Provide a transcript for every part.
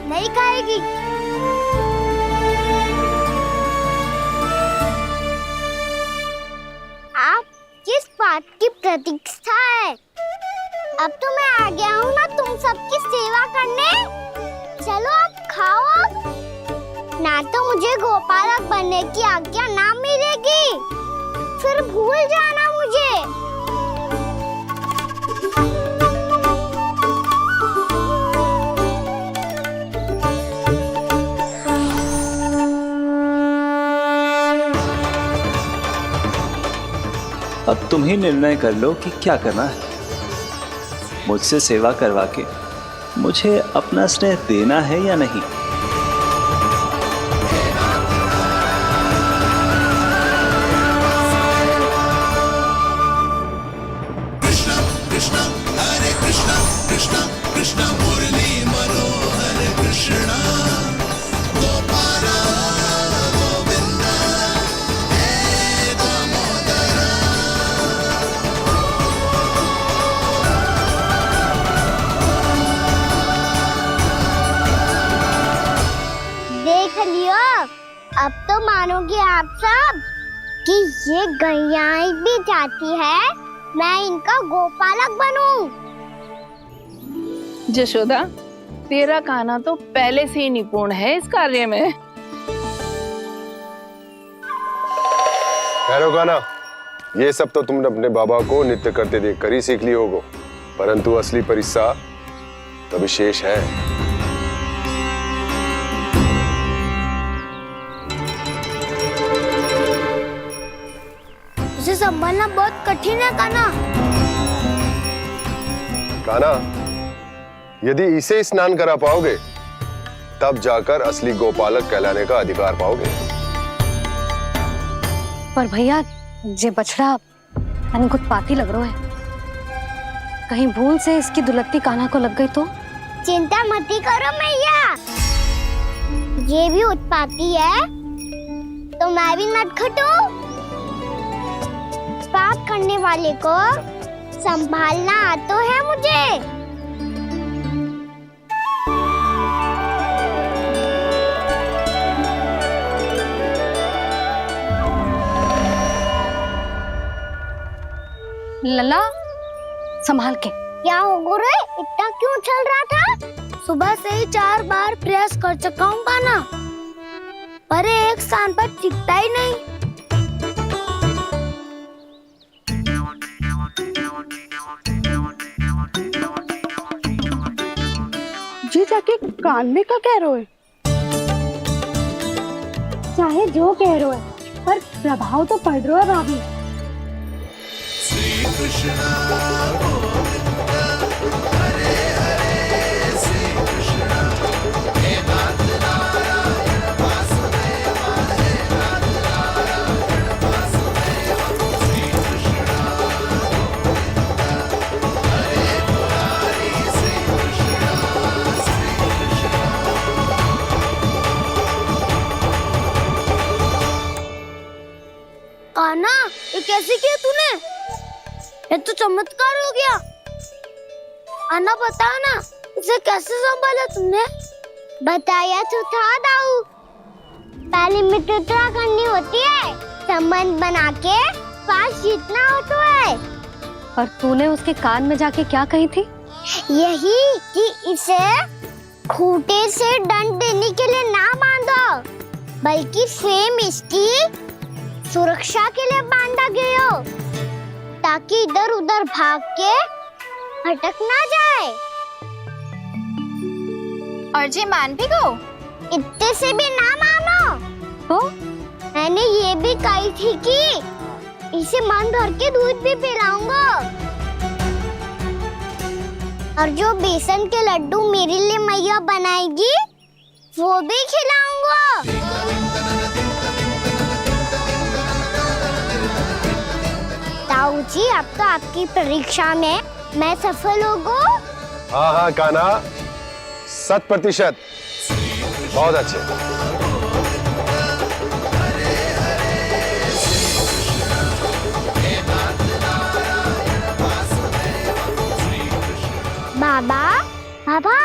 नहीं खाएगी। आप किस बात की प्रतीक्षा है? अब तो मैं आ गया हूँ ना तुम सबकी सेवा करने। चलो अब खाओ अब। ना तो मुझे गोपालक बनने की आज्ञा ना मिलेगी, फिर भूल जाना मुझे। अब तुम ही निर्णय कर लो कि क्या करना है। मुझसे सेवा करवा के मुझे अपना स्नेह देना है या नहीं। कृष्णा कृष्णा हरे कृष्णा कृष्णा कृष्णा मुरली मनोहर कृष्णा गोपाला गोविंदा हे दामोदरा। देख लियो, अब तो मानोगे आप सब कि ये गैयाएं भी चाहती है मैं इनका गोपालक बनूं। जशोदा, तेरा कान्हा तो पहले से ही निपुण है इस कार्य में। ठहरो कान्हा, ये सब तो तुमने अपने बाबा को नृत्य करते देखकर ही सीख ली होगो, परंतु असली परिस्सा तो विशेष है। इसे संभालना बहुत कठिन है कान्हा। कान्हा, यदि इसे स्नान करा पाओगे तब जाकर असली गोपालक कहलाने का अधिकार पाओगे। पर भैया, ये बछड़ा उत्पाती लग रहा है। कहीं भूल से इसकी दुलत्ती कान्हा को लग गई तो? चिंता मत करो मैया, ये भी उत्पाती है तो मैं भी नटखट हूँ। पाप करने वाले को संभालना आता है मुझे। लला, संभाल के। क्या हो गुरु, इतना क्यों चल रहा था? सुबह से ही 4 बार प्रयास कर चुका हूँ कान्हा, पर एक स्थान पर टिकता ही नहीं। जी जाके कान में का कह रहे हो? चाहे जो कह रहे हो, पर प्रभाव तो पड़ रहा है भाभी। श्री कृष्णा गोविंदा हरे हरे श्री कृष्णा हे नाथ नारायण वासुदेव हे नाथ नारायण वासुदेव। श्री कृष्णा गोविंदा हरे मुरारी श्री कृष्णा श्री कृष्णा। कान्हा, ये कैसे किया तूने? ये तो चमत्कार हो गया। अन्ना बताओ ना, इसे कैसे संभाला तुमने? बताया तो था दाऊ, पहले मित्रता करनी होती है, संबंध बना के पास जीतना होता है। और तूने उसके कान में जाके क्या कही थी? यही कि इसे खूंटे से दंड देने के लिए ना बांधो, बल्कि स्वयं इसकी सुरक्षा के लिए बांधा गया हो, ताकि इधर उधर भाग के भटक ना जाए। और जी मान भी गो? इतने से भी ना मानो तो? मैंने ये भी कही थी कि इसे मन भर के दूध भी पिलाऊंगा, और जो बेसन के लड्डू मेरे लिए मैया बनाएगी वो भी खिलाऊंगा। ताऊ जी, अब तो आपकी परीक्षा में मैं सफल हो गो। हाँ हाँ कान्हा, 100%। बहुत अच्छे। बाबा, बाबा,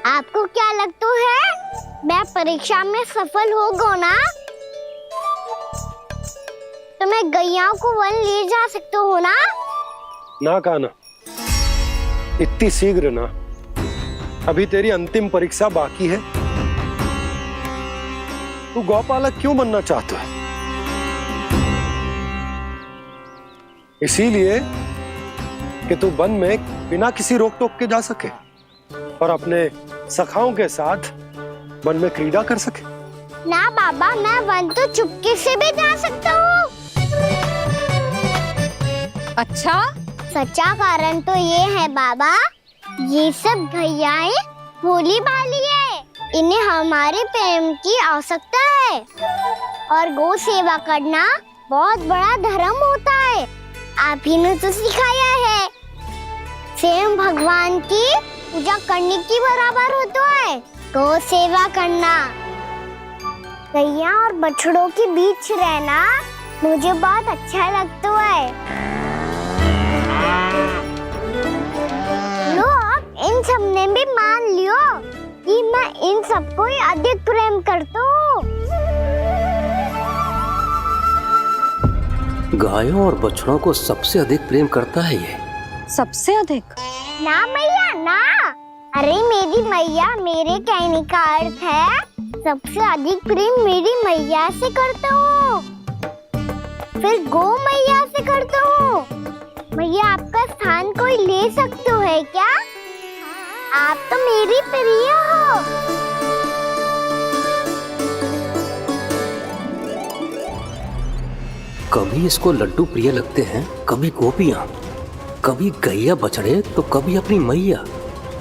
आपको क्या लगता है मैं परीक्षा में सफल हो गो ना तो मैं गैया को वन ले जा सकता हूँ ना? ना कान्हा, इतनी शीघ्र ना, अभी तेरी अंतिम परीक्षा बाकी है। तू गौपालक क्यों बनना चाहता है? इसीलिए कि तू वन में बिना किसी रोक टोक के जा सके और अपने सखाओं के साथ वन में क्रीड़ा कर सके। ना बाबा, मैं वन तो चुपके से भी जा सकता हूँ। अच्छा, सच्चा कारण तो ये है बाबा, ये सब भैयाएं भोली भाली है, इन्हें हमारे प्रेम की आवश्यकता है और गौ सेवा करना बहुत बड़ा धर्म होता है। आप ही ने तो सिखाया है, स्वयं भगवान की पूजा करने की बराबर होता है गौ सेवा करना। गैया और बछड़ों के बीच रहना मुझे बहुत अच्छा लगता है। लो, इन सब ने भी मान लियो कि मैं इन सबको ही अधिक प्रेम करता हूँ। गायों और बछड़ों को सबसे अधिक प्रेम करता है ये। सबसे अधिक? ना मैया ना, अरे मेरी मैया, मेरे कहने का अर्थ है सबसे अधिक प्रेम मेरी मैया से करता हूँ, फिर गौ मैया से करता हूँ। मैया, आपका स्थान कोई ले सकते है क्या? आप तो मेरी प्रिय हो। कभी इसको लड्डू प्रिय लगते हैं, कभी गोपियां, कभी गैया बछड़े, तो कभी अपनी मैया।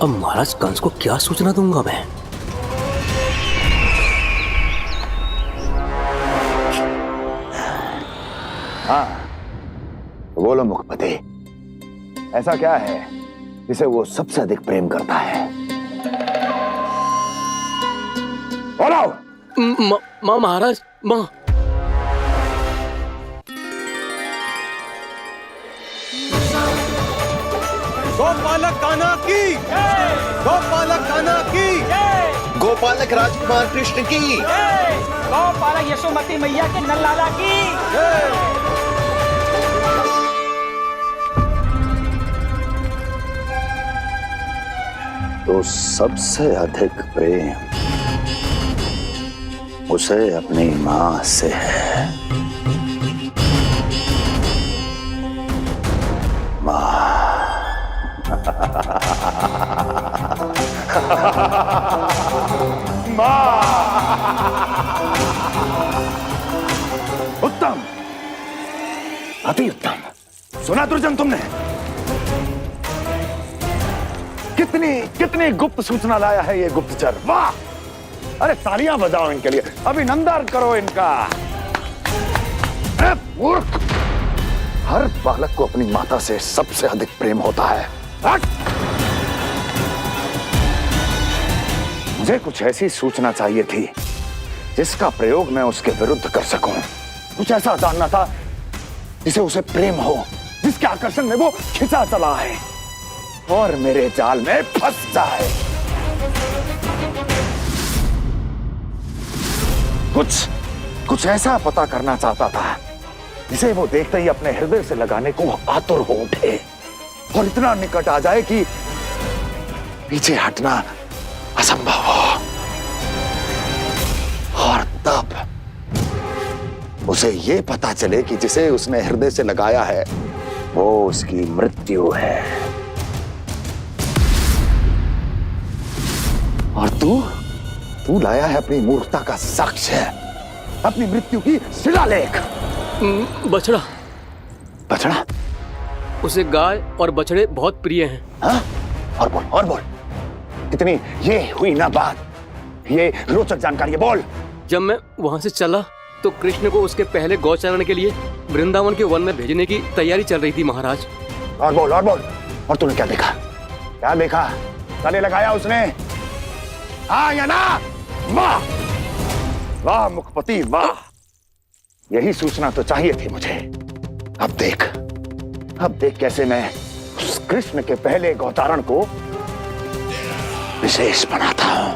अब महाराज कंस को क्या सूचना दूंगा मैं? हाँ, बोलो मुखपति, ऐसा क्या है जिसे वो सबसे अधिक प्रेम करता है? बोलो। माँ महाराज, माँ। गोपालक कान्हा की, गोपालक कान्हा की, गोपालक राजकुमार कृष्ण की, गौपालक यशोमती मैया के नल्लाला की। तो सबसे अधिक प्रेम उसे अपनी मां से है। मां। उत्तम, अति उत्तम। सुना दुर्जन तुमने? कितनी गुप्त सूचना लाया है ये गुप्तचर। वाह! अरे तालियां बजाओ इनके लिए, अभिनंदन करो इनका। मूर्ख! हर बालक को अपनी माता से सबसे अधिक प्रेम होता है। मुझे कुछ ऐसी सूचना चाहिए थी जिसका प्रयोग मैं उसके विरुद्ध कर सकूं। कुछ ऐसा जानना था जिसे उसे प्रेम हो, जिसके आकर्षण में वो खिंचा चला है और मेरे जाल में फंस जाए। कुछ ऐसा पता करना चाहता था जिसे वो देखते ही अपने हृदय से लगाने को आतुर हो उठे और इतना निकट आ जाए कि पीछे हटना असंभव हो। और तब उसे ये पता चले कि जिसे उसने हृदय से लगाया है वो उसकी मृत्यु है। और तू लाया है अपनी मूर्खता का साक्ष्य, अपनी मृत्यु की शिलालेख। बछड़ा। बछड़ा? उसे गाय और बछड़े बहुत प्रिय हैं। हाँ? और बोल। इतनी ये हुई ना बात, ये रोचक जानकारी बोल। जब मैं वहां से चला तो कृष्ण को उसके पहले गौचारण के लिए वृंदावन के वन में भेजने की तैयारी चल रही थी महाराज। और बोल। और तूने क्या देखा? गले लगाया उसने? हाँ या ना? वाह मुखपति वाह, यही सूचना तो चाहिए थी मुझे। अब देख कैसे मैं उस कृष्ण के पहले गौचारण को विशेष बनाता हूं।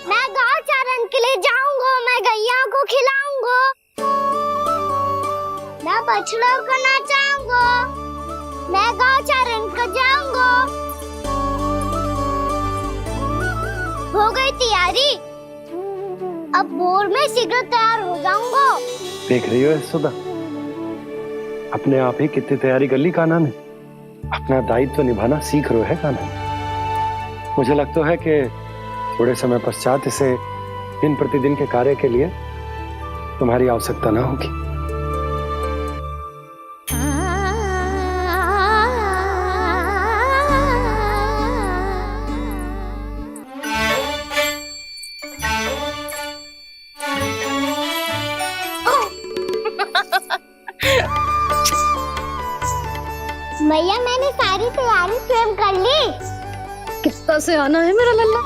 मैं गांव चारण के लिए जाऊंगा, मैं गैया को खिलाऊंगा, मैं बछड़ों को नचाऊंगा, मैं गांव चारण को जाऊंगा। हो गई तैयारी, अब भोर में शीघ्र तैयार हो जाऊंगा। देख रही हो सुधा, अपने आप ही कितनी तैयारी कर ली कान्हा ने। अपना दायित्व निभाना सीख रहे है कान्हा। मुझे लगता है कि थोड़े समय पश्चात इसे दिन प्रतिदिन के कार्य के लिए तुम्हारी आवश्यकता ना होगी। भैया मैंने सारी तैयारी स्वयं कर ली। कितना से आना है मेरा लल्ला?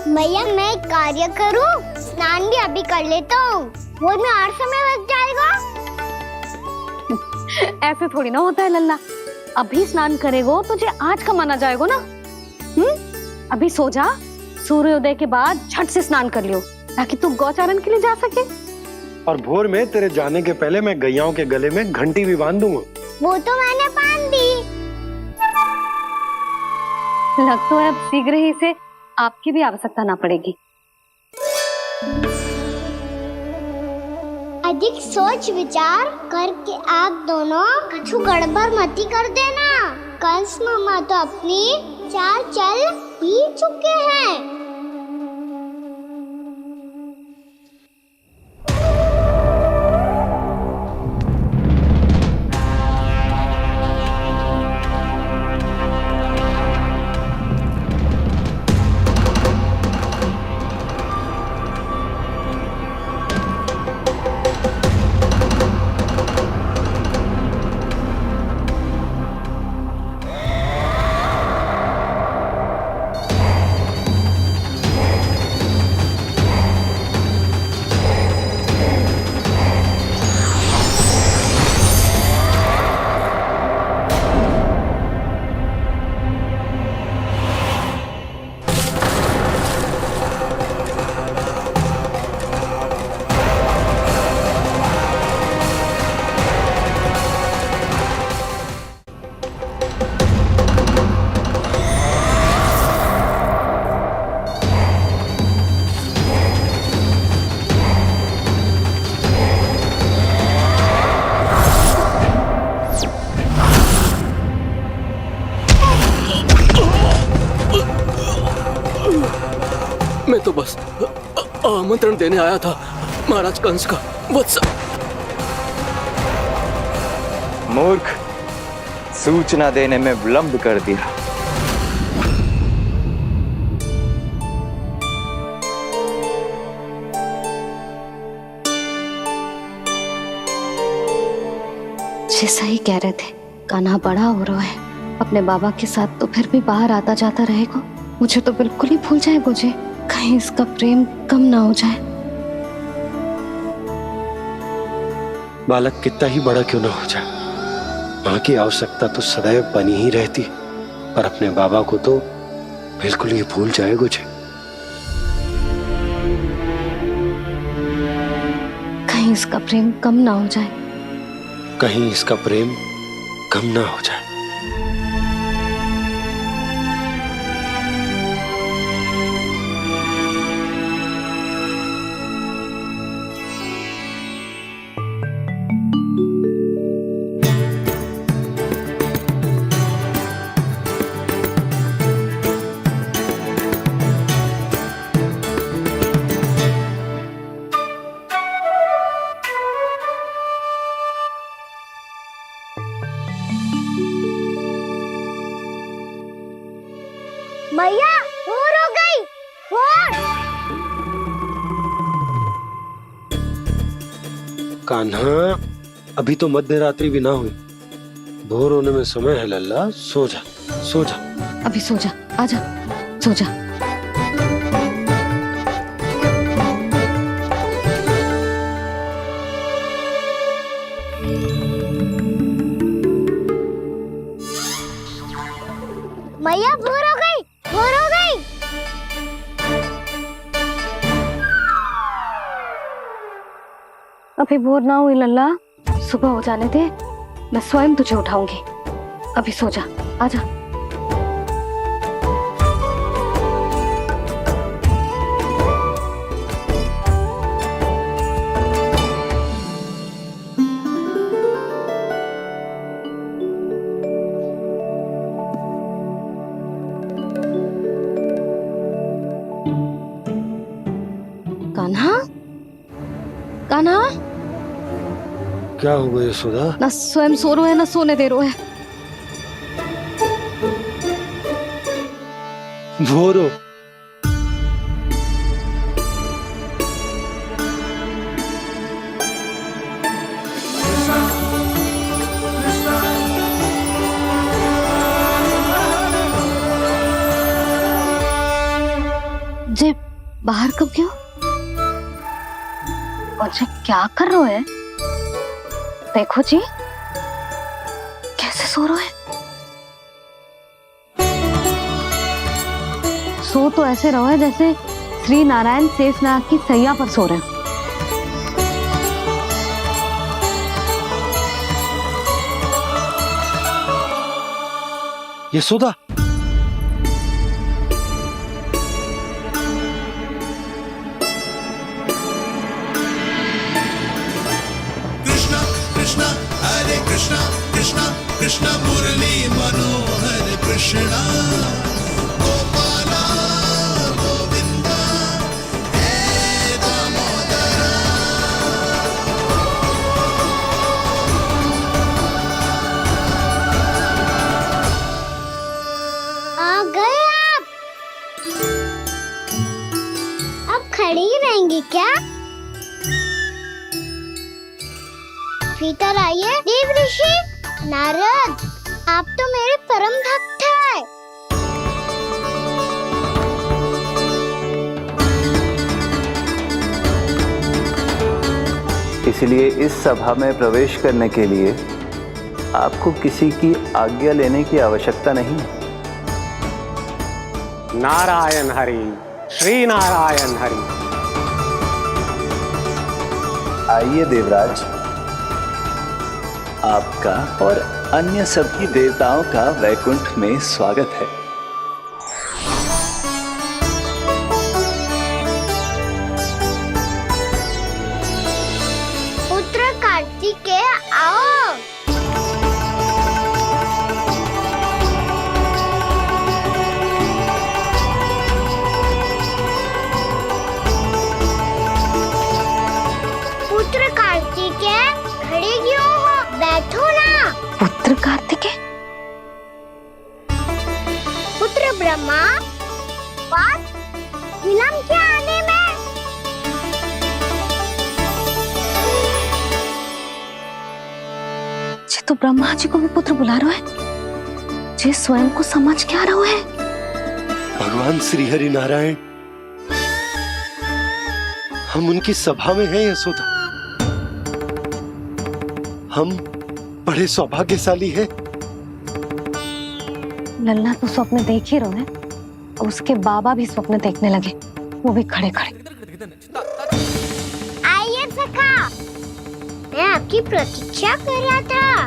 भैया मैं एक कार्य करूं, स्नान भी अभी कर लेता हूँ, वो में और समय लग जाएगा। ऐसे थोड़ी ना होता है लल्ला, अभी स्नान करेगो तुझे आज का माना जाएगा ना। अभी सो जा, सूर्योदय के बाद झट से स्नान कर लियो ताकि तू गौचारण के लिए जा सके। और भोर में तेरे जाने के पहले मैं गैयाओं के गले में घंटी भी बांध दूंगा। वो तो मैंने बांध दी। लग तो है अब शीघ्र ही से आपकी भी आवश्यकता ना पड़ेगी। अधिक सोच विचार करके आप दोनों कछु गड़बड़ मती कर देना। कंस मामा तो अपनी चाल चल ही चुके हैं। मैं तो बस आमंत्रण देने आया था महाराज कंस का। वत्स मूर्ख, सूचना देने में विलंब कर दिया। जैसा ही कह रहे थे, कान्हा बड़ा हो रहा है, अपने बाबा के साथ तो फिर भी बाहर आता जाता रहेगा। मुझे तो बिल्कुल ही भूल जाएगा मुझे, कहीं इसका प्रेम कम ना हो जाए। बालक कितना ही बड़ा क्यों ना हो जाए, माँ की आवश्यकता तो सदैव बनी ही रहती, पर अपने बाबा को तो बिल्कुल ही भूल जाए मुझे। कहीं इसका प्रेम कम ना हो जाए, कहीं इसका प्रेम कम ना हो जाए। भैया भोर हो गई, भोर। कान्हा, अभी तो मध्य रात्रि भी ना हुई, भोर होने में समय है लल्ला। सो जा, सो जा। अभी सो जा, आजा, सो जा। अभी भोर ना हुई लल्ला, सुबह हो जाने दे, मैं स्वयं तुझे उठाऊंगी। अभी सो जा, आजा। कान्हा, कान्हा, क्या हो गया यशोदा? ना स्वयं सो रहे है ना सोने दे रहे है। भोरो जे बाहर कब क्यों? और जे क्या कर रहे है? देखो जी कैसे सो रहे हैं। सो तो ऐसे रहो है जैसे श्री नारायण शेषनाग की सैया पर सो रहे हैं। यशोदा, कृष्ण मुरली मनोहर कृष्णा गोपाला गोविंदा हे दामोदरा। आ गए आप? अब खड़ी ही रहेंगी क्या? भीतर आइए। देव ऋषि नारद, आप तो मेरे परम भक्त हैं। इसलिए इस सभा में प्रवेश करने के लिए आपको किसी की आज्ञा लेने की आवश्यकता नहीं है। नारायण हरि, श्री नारायण हरि। आइए देवराज, आपका और अन्य सभी देवताओं का वैकुंठ में स्वागत है। पुत्र कार्तिकेय आओ। पुत्र कार्तिकेय खड़े क्यों हो? बैठो ना। पुत्र कार्तिकेय, पुत्र ब्रह्मा, बात विलंब क्या आने में? जे तो ब्रह्मा जी को भी पुत्र बुला रहे है, जे स्वयं को समझ क्या रहे है। भगवान श्री हरि नारायण, हम उनकी सभा में हैं यशोदा। हम बड़े सौभाग्यशाली हैं। लल्ला तो स्वप्न देख ही रहे हैं, उसके बाबा भी स्वप्न देखने लगे, वो भी खड़े खड़े। आइए सखा, मैं आपकी प्रतीक्षा कर रहा था।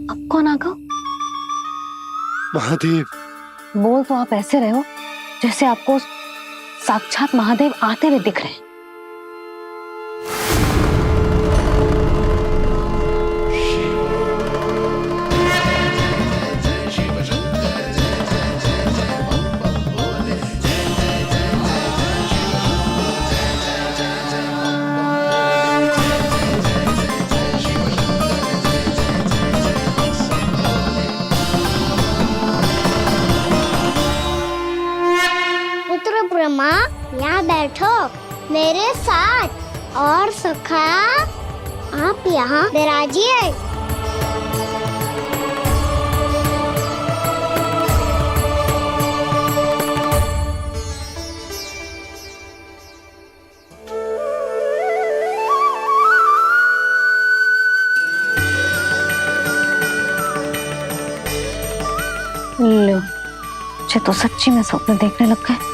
अब कौन आ गया? महादेव। बोल तो आप ऐसे रहे हो जैसे आपको साक्षात महादेव आते हुए दिख रहे हैं। ब्रह्मा, यहाँ बैठो मेरे साथ। और सखा, आप यहाँ विराजिए। लो, मुझे तो सच्ची में स्वप्न देखने लग गए।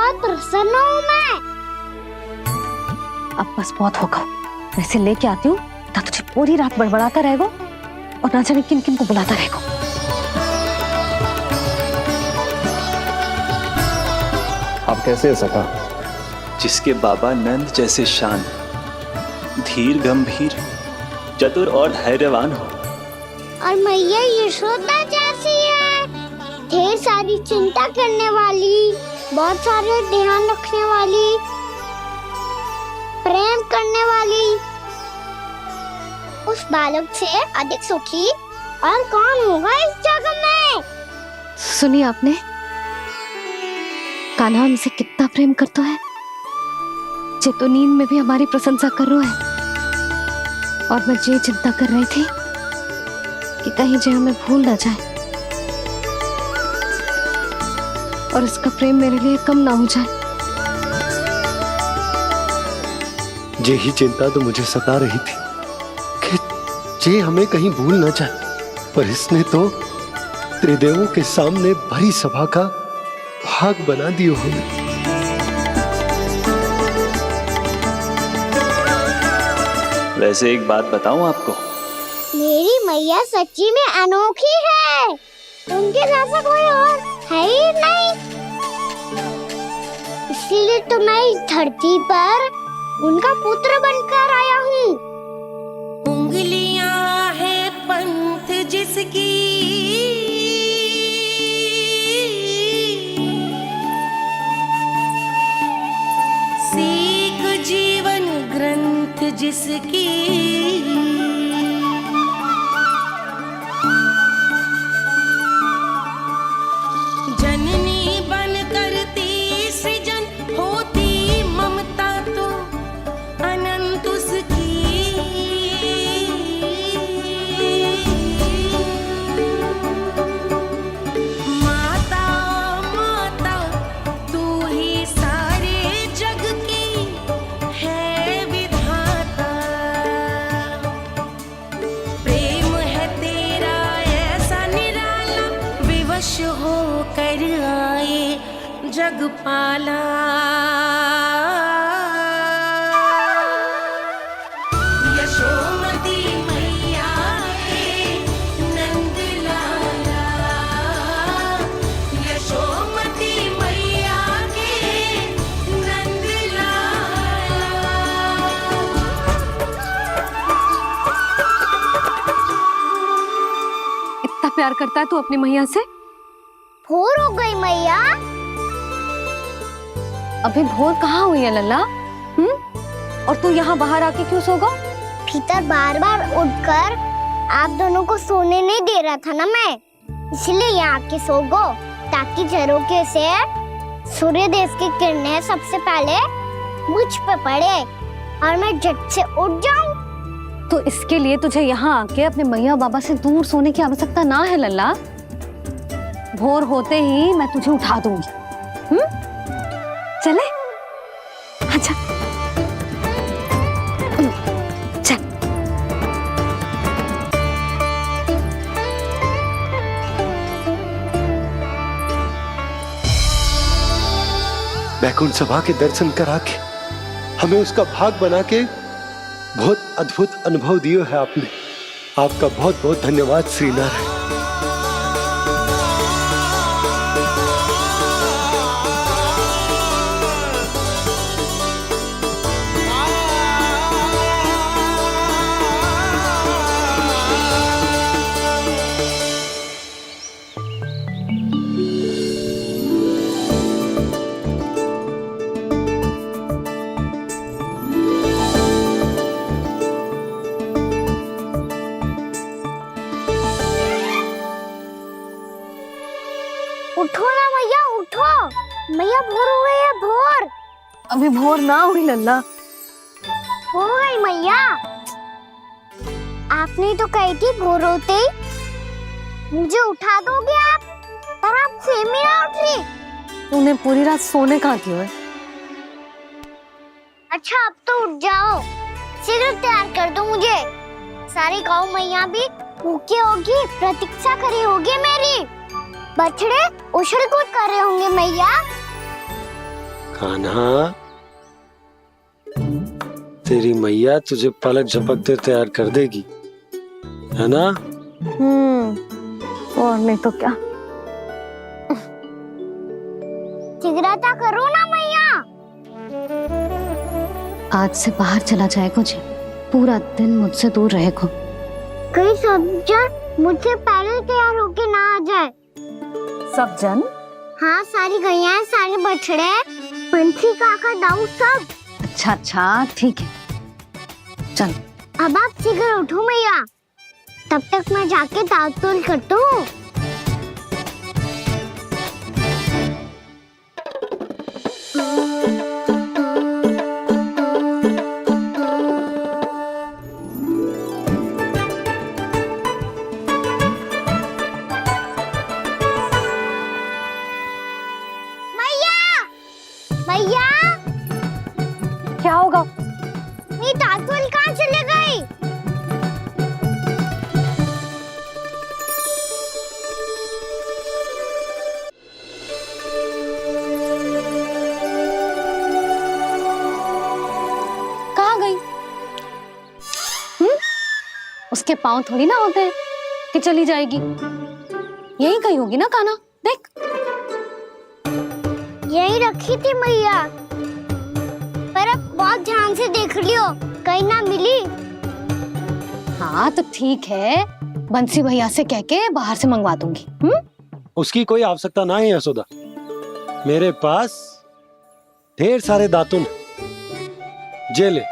बहुत प्रसन्न हूँ मैं। अब बस बहुत होगा, वैसे लेके आती हूँ ना, तुझे पूरी रात बड़बड़ाता रहेगा और ना जाने किन किन को बुलाता रहेगा। आप कैसे सका? जिसके बाबा नंद जैसे शांत, धीर गंभीर, चतुर और धैर्यवान हो, और मैया यशोदा जैसी है, ढेर सारी चिंता करने वाली, बहुत सारे ध्यान रखने वाली, प्रेम करने वाली। उस बालक से अधिक सुखी और कौन होगा इस जगत में? सुनिए आपने, कान्हा हमसे कितना प्रेम करता है, जे तो नींद में भी हमारी प्रशंसा कर रहा है। और मैं ये चिंता कर रही थी कि कहीं जे हमें भूल ना जाए और इसका प्रेम मेरे लिए कम ना हो जाए। यही चिंता तो मुझे सता रही थी कि जे हमें कहीं भूल ना जाए, पर इसने तो त्रिदेवों के सामने भरी सभा का भाग बना दियो हमें। वैसे एक बात बताऊं आपको, मेरी मैया सच्ची में अनोखी है, उनके जैसा कोई और है ही नहीं। इसीलिए तो मैं इस धरती पर उनका पुत्र बनकर आया हूँ। उंगलियां है पंथ जिसकी, सीख जीवन ग्रंथ जिसकी, जननी बन करती सृजन होती ममता तो अनंत उसकी। माता माता तू ही सारे जग की है विधाता, प्रेम है तेरा ऐसा निराला, विवश हो कर आए जग पाला। यशोमती मैया के नंद लाला, यशोमती मैया के नंद लाला। इतना प्यार करता है तू अपनी मैया से? भोर हो गई मैया। अभी भोर कहाँ हुई है लल्ला? और तू यहाँ बाहर आके क्यों सो गया? भीतर बार बार उठकर आप दोनों को सोने नहीं दे रहा था ना मैं, इसलिए यहाँ आके सो गो, ताकि झरोखे से सूर्य देव की किरणें सबसे पहले मुझ पे पड़े और मैं झट से उठ जाऊं। तो इसके लिए तुझे यहाँ आके अपने मैया बाबा से दूर सोने की आवश्यकता ना है लल्ला। भोर होते ही मैं तुझे उठा दूंगी। चले? अच्छा चल। वैकुंठ सभा के दर्शन करा के हमें उसका भाग बना के बहुत अद्भुत अनुभव दियो है आपने। आपका बहुत बहुत धन्यवाद श्रीनारायण। उठो ना मैया, उठो। मैया भोर हो गई है, भोर। अभी भोर ना हुई लल्ला। हो गई मैया। आपने तो कही थी भोर होते ही मुझे उठा दोगे आप, पर आप सेम ही ना उठ रही। तूने पूरी रात सोने कहाँ दियो है? अच्छा अब तो उठ जाओ, शीघ्र तैयार कर दो मुझे। सारी गाँव मैया भी भूखी होगी, प्रतीक्षा करी होगी मेरी। बछड़े उछल कूद कर रहे होंगे मैया। कान्हा, तेरी मैया तुझे पलक झपकते तैयार कर देगी, है ना? और नहीं तो क्या। जिगराता करो ना मैया। आज से बाहर चला जाएगा जी, पूरा दिन मुझसे दूर रहेगा। कहीं सब जन मुझसे पहले तैयार होके ना आ जाए। सब जन? हाँ, सारी गैया, सारे बछड़े, पंछी, काका, दाऊ, सब। अच्छा अच्छा, ठीक है, चल। अब आप शीघ्र उठो मैया, तब तक मैं जाके दांत तोल करता हूँ। मैया, क्या होगा? मेरी दांत तोल कहाँ चले गई? कहाँ गई? उसके पाँव थोड़ी ना होते हैं कि चली जाएगी। यही कहीं होगी ना कान्हा, देख। यही रखी थी मैया, पर अब बहुत ध्यान से देख लियो, कहीं ना मिली। हाँ तो ठीक है, बंसी भैया से कह के बाहर से मंगवा दूंगी। उसकी कोई आवश्यकता ना है यशोदा, मेरे पास ढेर सारे दातुन, जे ले।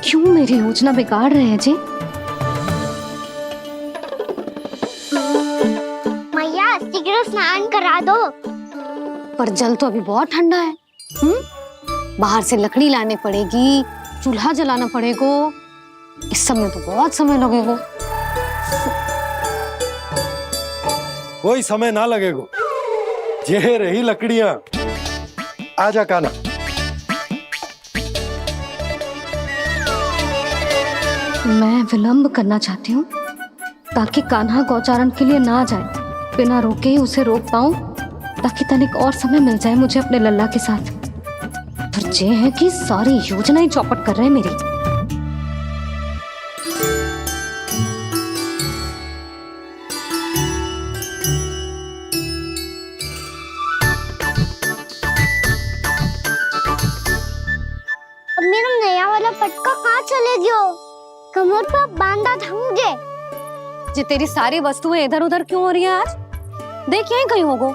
क्यों मेरी योजना बिगाड़ रहे हैं जी? मैया, शीघ्र स्नान करा दो। पर जल तो अभी बहुत ठंडा है। बाहर से लकड़ी लाने पड़ेगी, चूल्हा जलाना पड़ेगा, इस सब में तो बहुत समय लगेगा। कोई समय ना लगेगा, ये रही लकड़ियां। आजा कान्हा। मैं विलंब करना चाहती हूँ ताकि कान्हा गौचारण के लिए ना जाए, बिना रोके ही उसे रोक पाऊं, ताकि तनिक और समय मिल जाए मुझे अपने लल्ला के साथ। पर ये है कि सारी योजना ही चौपट कर रहे हैं मेरी। अब मेरा नया वाला पटका कहाँ चले गयो? कमर पर बांधा था मुझे। जे तेरी सारी वस्तुएं इधर उधर क्यों हो रही है आज? देख यहीं कहीं होगो।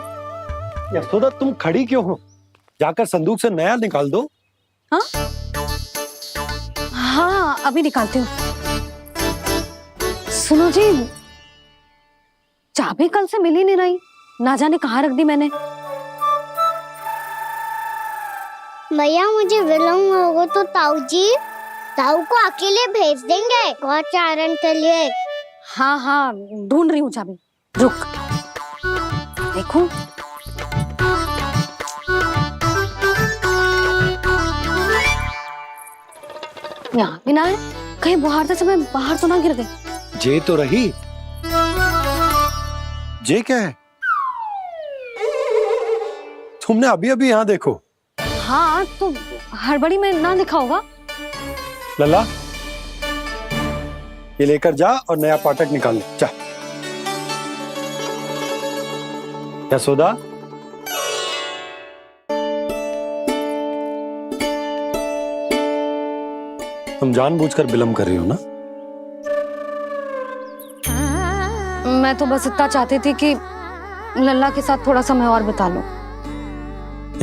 यशोदा, तुम खड़ी क्यों हो? जाकर संदूक से नया निकाल दो। हाँ हाँ, अभी निकालती हूँ। सुनो जी, चाबी कल से मिल ही नहीं रही, ना जाने कहाँ रख दी मैंने। भैया, मुझे विलम्ब होगा तो ताऊ को अकेले भेज देंगे गौचारण के लिए। हाँ हाँ, ढूंढ रही हूँ चाबी, रुक। देखूं। यहाँ भी ना है, कहीं बुहारते समय बाहर तो ना गिर गई। जे तो रही। जे क्या है? तुमने अभी अभी यहाँ देखो। हाँ तो हड़बड़ी में ना दिखा होगा। लल्ला, ये लेकर जा और नया पाठक निकाल ले, जा। यशोदा, तुम जानबूझकर विलंब कर रही हो ना? मैं तो बस इतना चाहती थी कि लल्ला के साथ थोड़ा समय और बिता लूं।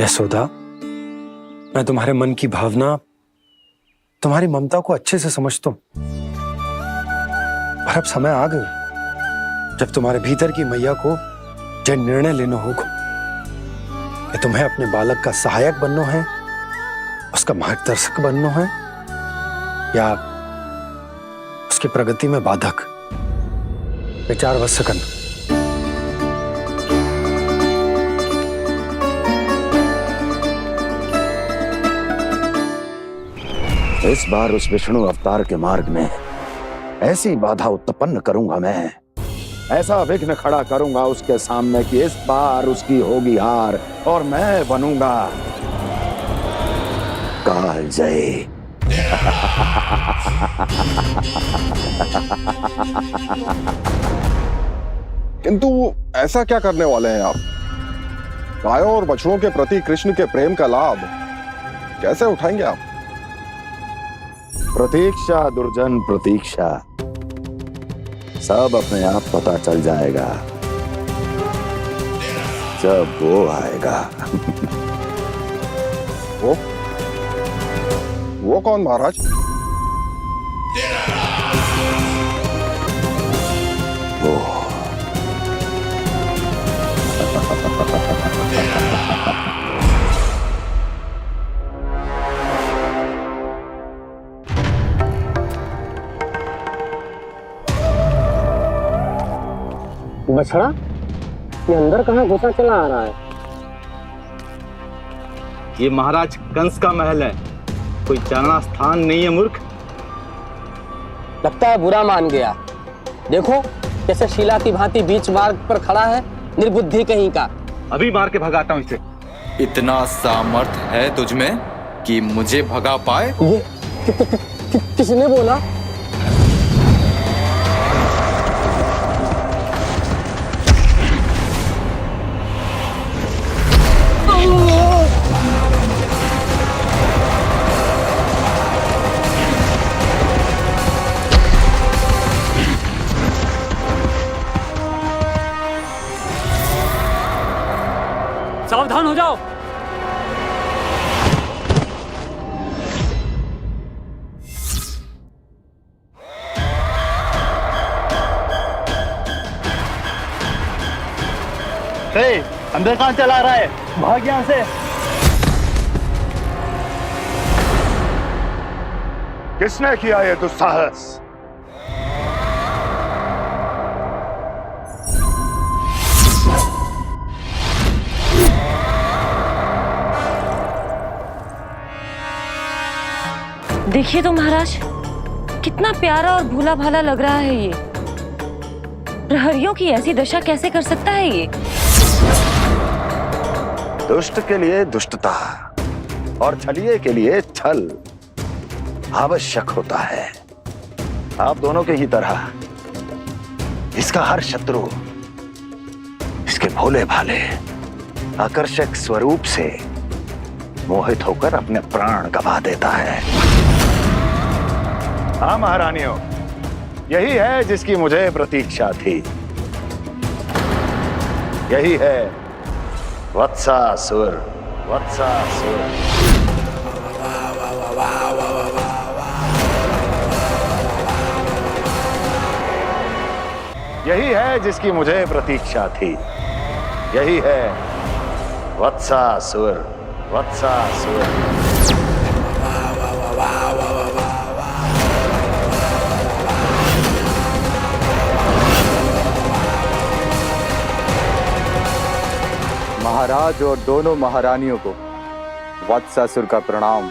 यशोदा, मैं तुम्हारे मन की भावना, तुम्हारी ममता को अच्छे से समझता हूं, पर अब समय आ गया जब तुम्हारे भीतर की मैया को यह निर्णय लेना होगा कि तुम्हें अपने बालक का सहायक बनना है, उसका मार्गदर्शक बनना है, या उसकी प्रगति में बाधक। विचार अवश्य करना। इस बार उस विष्णु अवतार के मार्ग में ऐसी बाधा उत्पन्न करूंगा मैं, ऐसा विघ्न खड़ा करूंगा उसके सामने कि इस बार उसकी होगी हार और मैं बनूंगा कालजयी। किंतु ऐसा क्या करने वाले हैं आप? गायों और बछड़ों के प्रति कृष्ण के प्रेम का लाभ कैसे उठाएंगे आप? प्रतीक्षा दुर्जन प्रतीक्षा, सब अपने आप पता चल जाएगा जब वो आएगा। वो कौन महाराज? वो बछड़ा, ये अंदर कहाँ घुसा चला आ रहा है? ये महाराज कंस का महल है, कोई चारणा स्थान नहीं है मूर्ख। लगता है बुरा मान गया। देखो कैसे शीला की भांति बीच मार्ग पर खड़ा है, निर्बुद्धि कहीं का। अभी मार के भगाता हूँ इसे। इतना सामर्थ है तुझमें कि मुझे भगा पाए? ये किसने बोला? सावधान हो जाओ। अंदर कहाँ चला रहा है? भाग यहाँ से। किसने किया ये दुस्साहस? देखिए तो महाराज, कितना प्यारा और भोला भाला लग रहा है ये। प्रहरियों की ऐसी दशा कैसे कर सकता है ये? दुष्ट के लिए दुष्टता और छलिए के लिए छल आवश्यक होता है। आप दोनों के ही तरह इसका हर शत्रु इसके भोले भाले आकर्षक स्वरूप से मोहित होकर अपने प्राण गंवा देता है। हाँ महारानियों, यही है जिसकी मुझे प्रतीक्षा थी। यही है वत्सासुर। वत्सासुर यही है जिसकी मुझे प्रतीक्षा थी। यही है वत्सासुर। वत्सासुर महाराज और दोनों महारानियों को वत्सासुर का प्रणाम।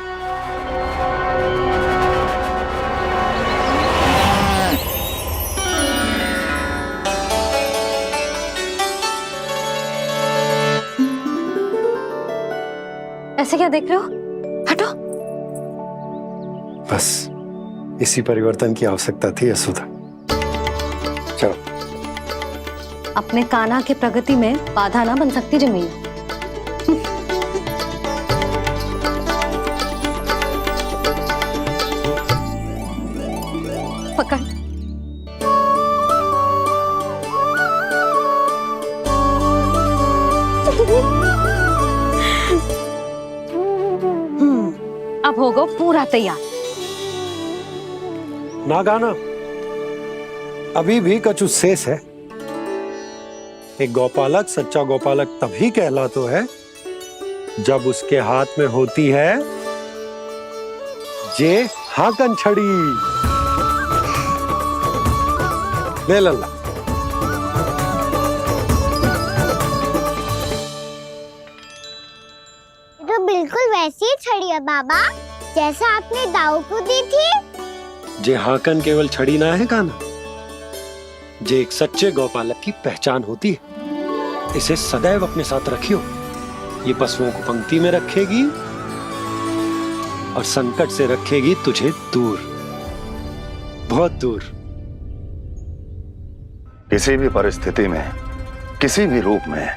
ऐसे क्या देख रहे हो? हटो। बस इसी परिवर्तन की आवश्यकता थी यशोदा। चलो। अपने कान्हा के प्रगति में बाधा ना बन सकती जमीन। पकड़। अब होगा पूरा तैयार। ना गाना, अभी भी कछु शेष है। एक गौपालक सच्चा गौपालक तभी कहलाता है जब उसके हाथ में होती है जे हाकन छड़ी। ले लल्ला। तो बिल्कुल वैसी ही छड़ी है बाबा। जैसा आपने दाऊ को दी थी। जे हाकन केवल छड़ी ना है कान्हा, जे एक सच्चे गौपालक की पहचान होती है। इसे सदैव अपने साथ रखियो। ये पशुओं को पंक्ति में रखेगी और संकट से रखेगी तुझे दूर, बहुत दूर। किसी भी परिस्थिति में, किसी भी रूप में,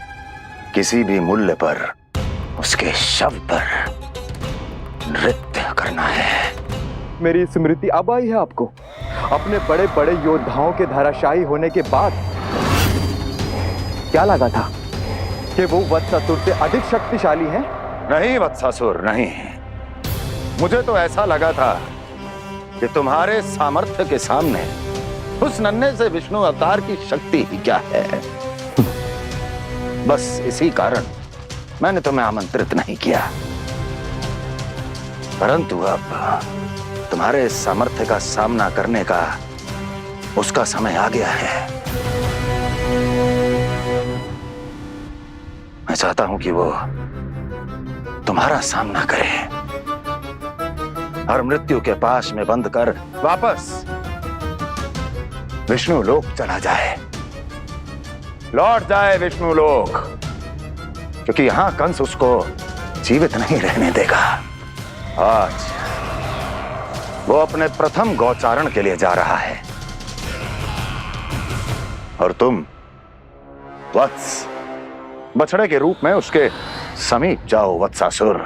किसी भी मूल्य पर उसके शव पर नृत्य करना है। मेरी स्मृति अब आई है आपको? अपने बड़े बड़े योद्धाओं के धराशायी होने के बाद क्या लगा था कि वो वत्सासुर से अधिक शक्तिशाली हैं? नहीं वत्सासुर, नहीं। मुझे तो ऐसा लगा था कि तुम्हारे सामर्थ्य के सामने उस नन्हे से विष्णु अवतार की शक्ति ही क्या है। बस इसी कारण मैंने तुम्हें आमंत्रित नहीं किया। परंतु अब तुम्हारे सामर्थ्य का सामना करने का उसका समय आ गया है। मैं चाहता हूं कि वो तुम्हारा सामना करे और मृत्यु के पाश में बंद कर वापस विष्णु लोक चला जाए, लौट जाए विष्णु लोक, क्योंकि यहां कंस उसको जीवित नहीं रहने देगा। आज वो अपने प्रथम गौचारण के लिए जा रहा है और तुम वत्स, बछड़े के रूप में उसके समीप जाओ वत्सासुर।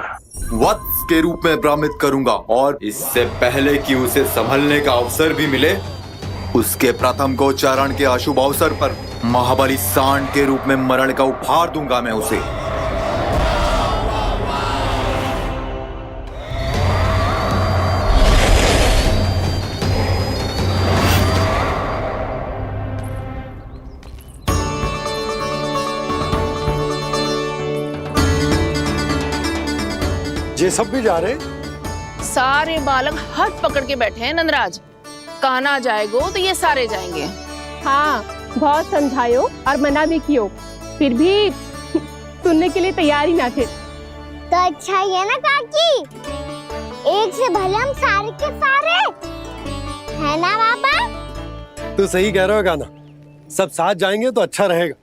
वत्स के रूप में भ्रमित करूंगा और इससे पहले कि उसे संभलने का अवसर भी मिले, उसके प्रथम गोचारण के अशुभ अवसर पर महाबली सांड के रूप में मरण का उपहार दूंगा मैं उसे। ये सब भी जा रहे? सारे बालक हाथ पकड़ के बैठे हैं नंदराज। कान्हा जाएगो तो ये सारे जाएंगे। हाँ, बहुत समझायो और मना भी कियो, फिर भी सुनने के लिए तैयार ही ना थे। तो अच्छा ही है ना काकी, एक से भले हम सारे के सारे, है ना पापा? तू सही कह रहे हो कान्हा, सब साथ जाएंगे तो अच्छा रहेगा,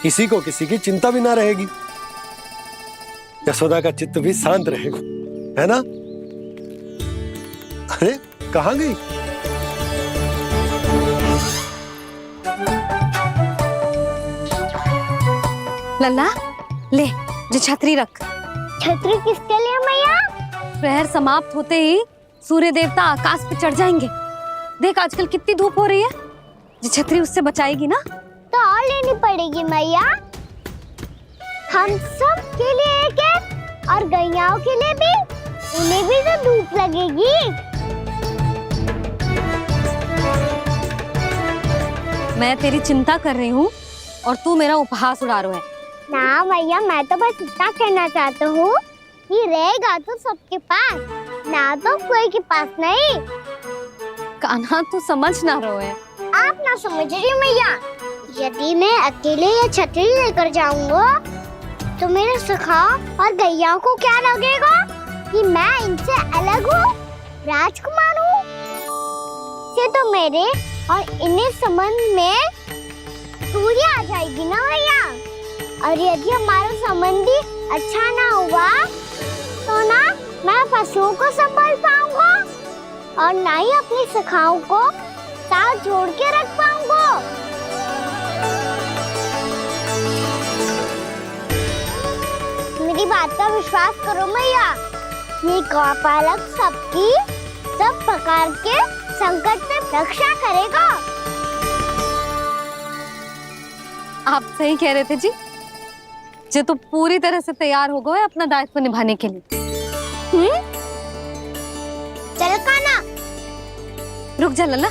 किसी को किसी की चिंता भी ना रहेगी, यशोदा का चित्त भी शांत रहेगा, है ना? अरे कहाँ गई? लल्ला ले, जो छतरी रख। छतरी किसके लिए मैया? प्रहर समाप्त होते ही सूर्य देवता आकाश पे चढ़ जाएंगे। देख आजकल कितनी धूप हो रही है, जो छतरी उससे बचाएगी ना। तो और लेनी पड़ेगी मैया, हम सब के लिए एक एक, और गैयाओं के लिए भी, उन्हें भी तो धूप लगेगी। मैं तेरी चिंता कर रही हूँ और तू मेरा उपहास उड़ा रहा है। ना भैया, मैं तो बस इतना कहना चाहता हूँ कि रहेगा तो सबके पास, ना तो कोई के पास नहीं। कान्हा तू समझ ना रहो है। आप ना समझ रही मैया, यदि मैं अकेले ये छतरी लेकर जाऊंगा तो मेरे सखा और गैया को क्या लगेगा कि मैं इनसे अलग हूँ, राजकुमार हूँ। ये तो मेरे और इन्हें संबंध में दूरी आ जाएगी ना भैया। और यदि हमारा संबंध ही अच्छा ना हुआ तो ना मैं पशुओं को संभाल पाऊंगा और ना ही अपनी सखाओं को साथ जोड़ के रख पाऊंगा। मेरी बात का विश्वास करो मैया, ये गौपालक सबकी सब प्रकार के संकट से रक्षा करेगा। आप सही कह रहे थे जी, जो तो पूरी तरह से तैयार हो गए अपना दायित्व निभाने के लिए। चल कान्हा, रुक जा लल्ला,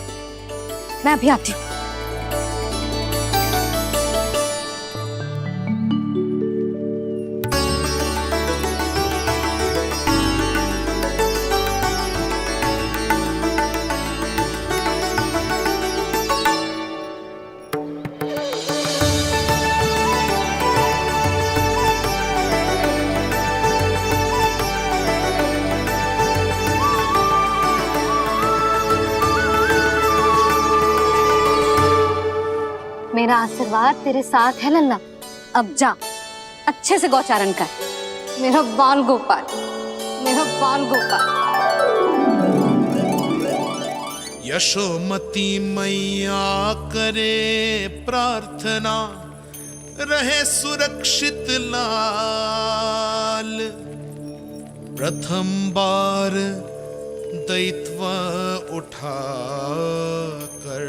मैं अभी आती हूँ। मेरा आशीर्वाद तेरे साथ है लल्ला। अब जा, अच्छे से गौचारण कर। मेरा बाल गोपाल, मेरा बाल गोपाल। यशोमती मैया करे प्रार्थना, रहे सुरक्षित लाल। प्रथम बार दैत्व उठा कर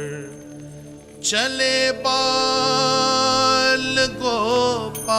चले बाल गोपाल।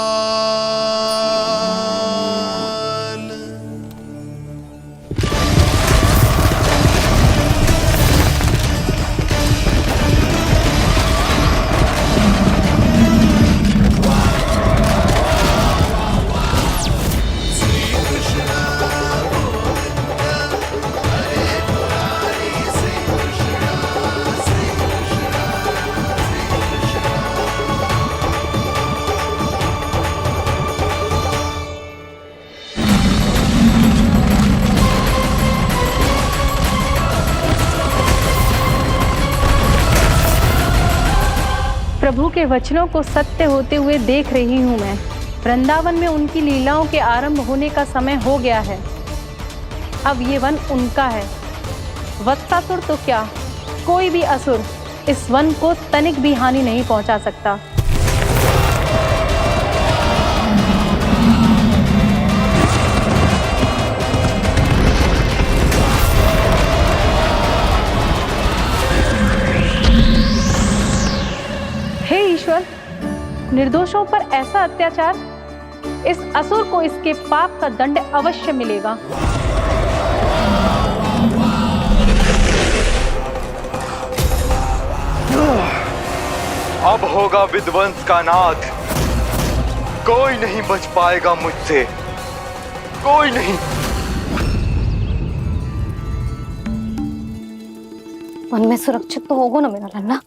प्रभु के वचनों को सत्य होते हुए देख रही हूँ मैं। वृंदावन में उनकी लीलाओं के आरंभ होने का समय हो गया है। अब ये वन उनका है। वत्सासुर तो क्या, कोई भी असुर इस वन को तनिक भी हानि नहीं पहुंचा सकता। हे ईश्वर, निर्दोषों पर ऐसा अत्याचार, इस असुर को इसके पाप का दंड अवश्य मिलेगा। अब होगा विध्वंस का नाद। कोई नहीं बच पाएगा मुझसे, कोई नहीं। वन में सुरक्षित तो होगा ना मेरा लल्ला?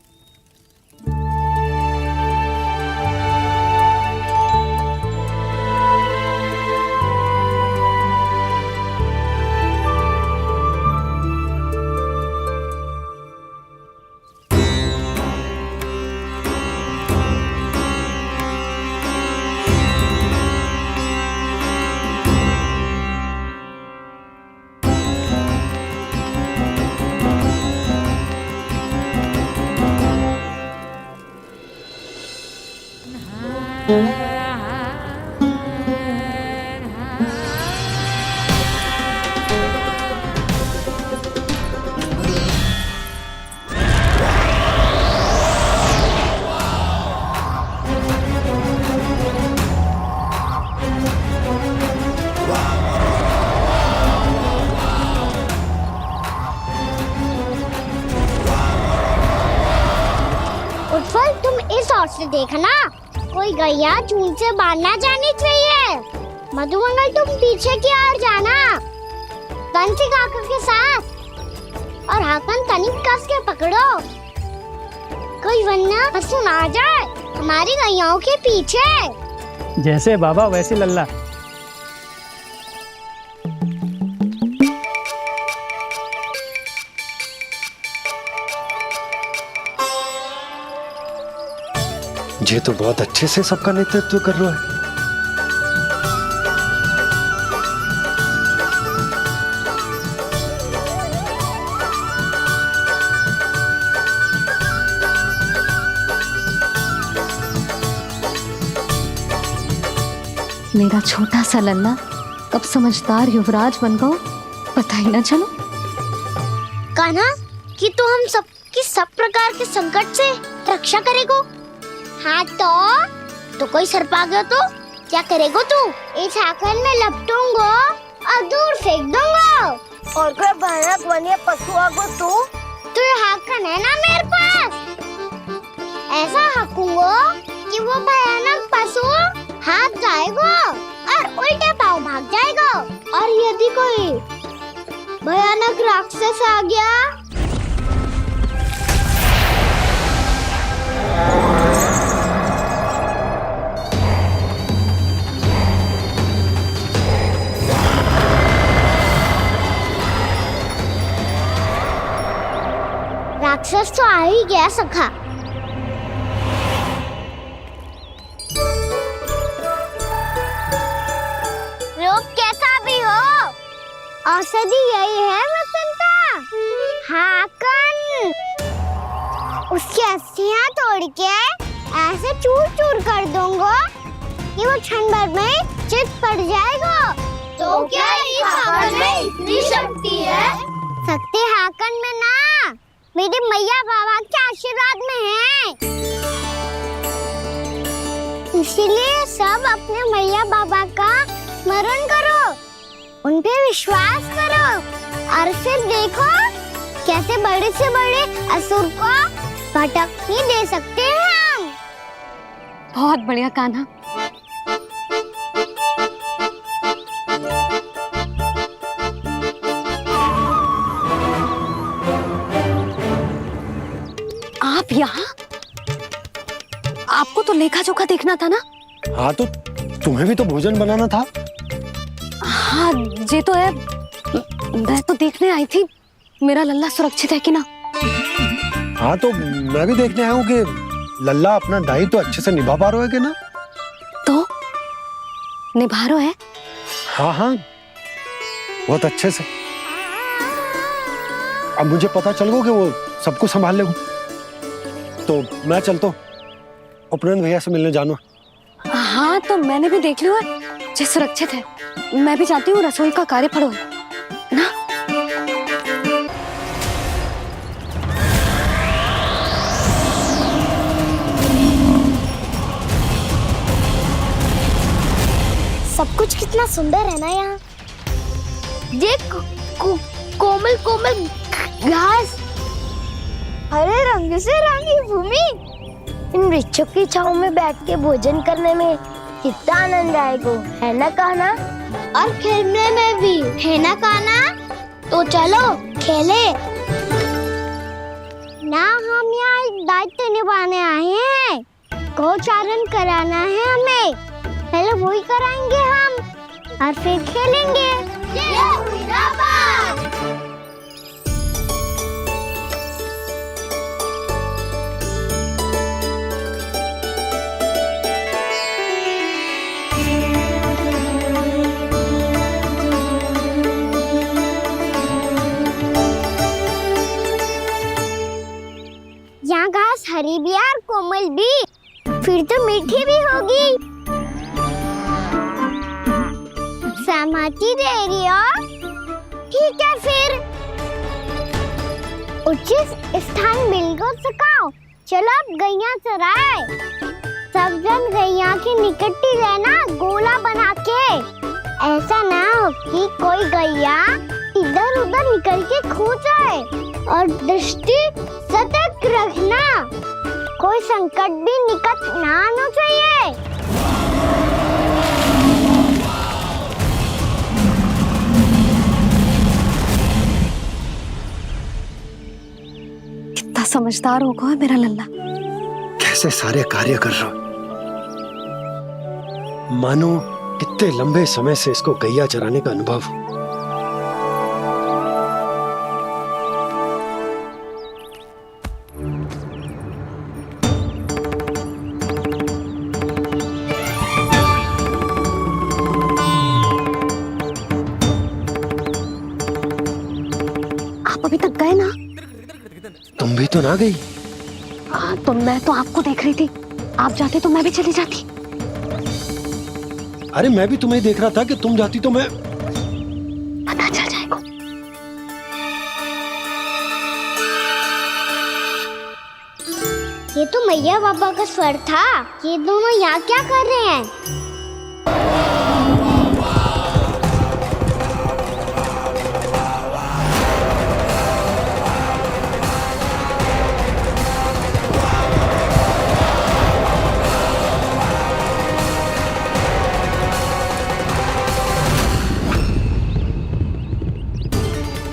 उत्पल, तुम इस ओर से देखना, कोई गैया चून से बाहर ना जानी चाहिए। मधुमंगल, तुम पीछे की ओर जाना, कंसी काका के साथ। और हाकन तनिक कस के पकड़ो, कोई वरना पशु ना आ जाए हमारी गैयाओं के पीछे। जैसे बाबा वैसे लल्ला। ये तो बहुत अच्छे से सबका नेतृत्व कर रहा है। मेरा छोटा सा लल्ला कब समझदार युवराज बन गो, पता ही ना चलो। कान्हा, कि तू हम सबकी सब प्रकार के संकट से रक्षा करेगो। हाँ तो कोई सर्प आ गया तो क्या करेगो तू? इस हाकन में लपटूंगो और दूर फेंक दूंगा। और कोई भयानक वन्य पशु आगो तो ये हाकन है ना मेरे पास, ऐसा हाकूंगो कि वो भयानक पशु हाथ जाएगा और उल्टे पाँव भाग जाएगा। और यदि कोई भयानक राक्षस आ गया राक्षस तो आ ही गया सखा। औषधि यही है वतन का, हाकन। उसकी अस्थियां तोड़ के ऐसे चूर चूर कर दूंगा कि वो क्षण भर में चित पड़ जाएगा। तो क्या इस हाकन में इतनी शक्ति है? शक्ति हाकन में ना, मेरी मैया बाबा के आशीर्वाद में है। इसीलिए सब अपने मैया बाबा का स्मरण करो, उन पे विश्वास करो और फिर देखो कैसे बड़े से बड़े असुर को भटकने दे सकते हैं हम। बहुत बढ़िया कान्हा। आप यहाँ? आपको तो लेखा जोखा देखना था ना? हाँ तो तुम्हें भी तो भोजन बनाना था। हाँ ये तो है, मैं तो देखने आई थी मेरा लल्ला सुरक्षित है कि ना। हाँ तो मैं भी देखने आया हूँ कि लल्ला अपना दायित्व तो अच्छे से निभा पा रहा है कि ना। तो निभा रहा है? हाँ हाँ बहुत अच्छे से। अब मुझे पता चल गया कि वो सब कुछ संभाल लेगा। तो मैं चलता हूँ, उपनंद भैया से मिलने जाना। हाँ तो मैंने भी देख लिया जो सुरक्षित है। मैं भी चाहती हूँ रसोई का कार्य पड़ो ना। सब कुछ कितना सुंदर है ना यहाँ। देख कोमल कोमल घास, हरे रंग से रंगी भूमि। इन वृक्षों की छांव में बैठ के भोजन करने में कितना आनंद आएगा, है ना कान्हा? और खेलने में भी, है ना कान्हा? तो चलो खेले ना। हम यहाँ एक दायित्व निभाने आए हैं, गोचारण कराना है हमें। पहले वही कराएंगे हम और फिर खेलेंगे। यहाँ घास हरी भी और कोमल भी, फिर तो मीठी भी होगी। सहमति दे रही हो? ठीक है फिर उचित स्थान मिलकर सकाओ। चलो अब गैया चराए। सब जन गैया के निकट ही रहना, गोला बना के। ऐसा ना हो कि कोई गैया इधर उधर निकल के खो जाए। और दृष्टि सतर्क रखना, कोई संकट भी निकट ना आना चाहिए। कितना समझदार होगा है मेरा लल्ला। कैसे सारे कार्य कर रहा, मानो कितने लंबे समय से इसको गैया चराने का अनुभव हो। आप अभी तक गए ना? तुम भी तो ना गई। तो मैं तो आपको देख रही थी, आप जाते तो मैं भी चली जाती। अरे मैं भी तुम्हें देख रहा था कि तुम जाती तो मैं। पता चल जाएगा। ये तो मैया बाबा का स्वर था। ये दोनों यहाँ क्या कर रहे हैं?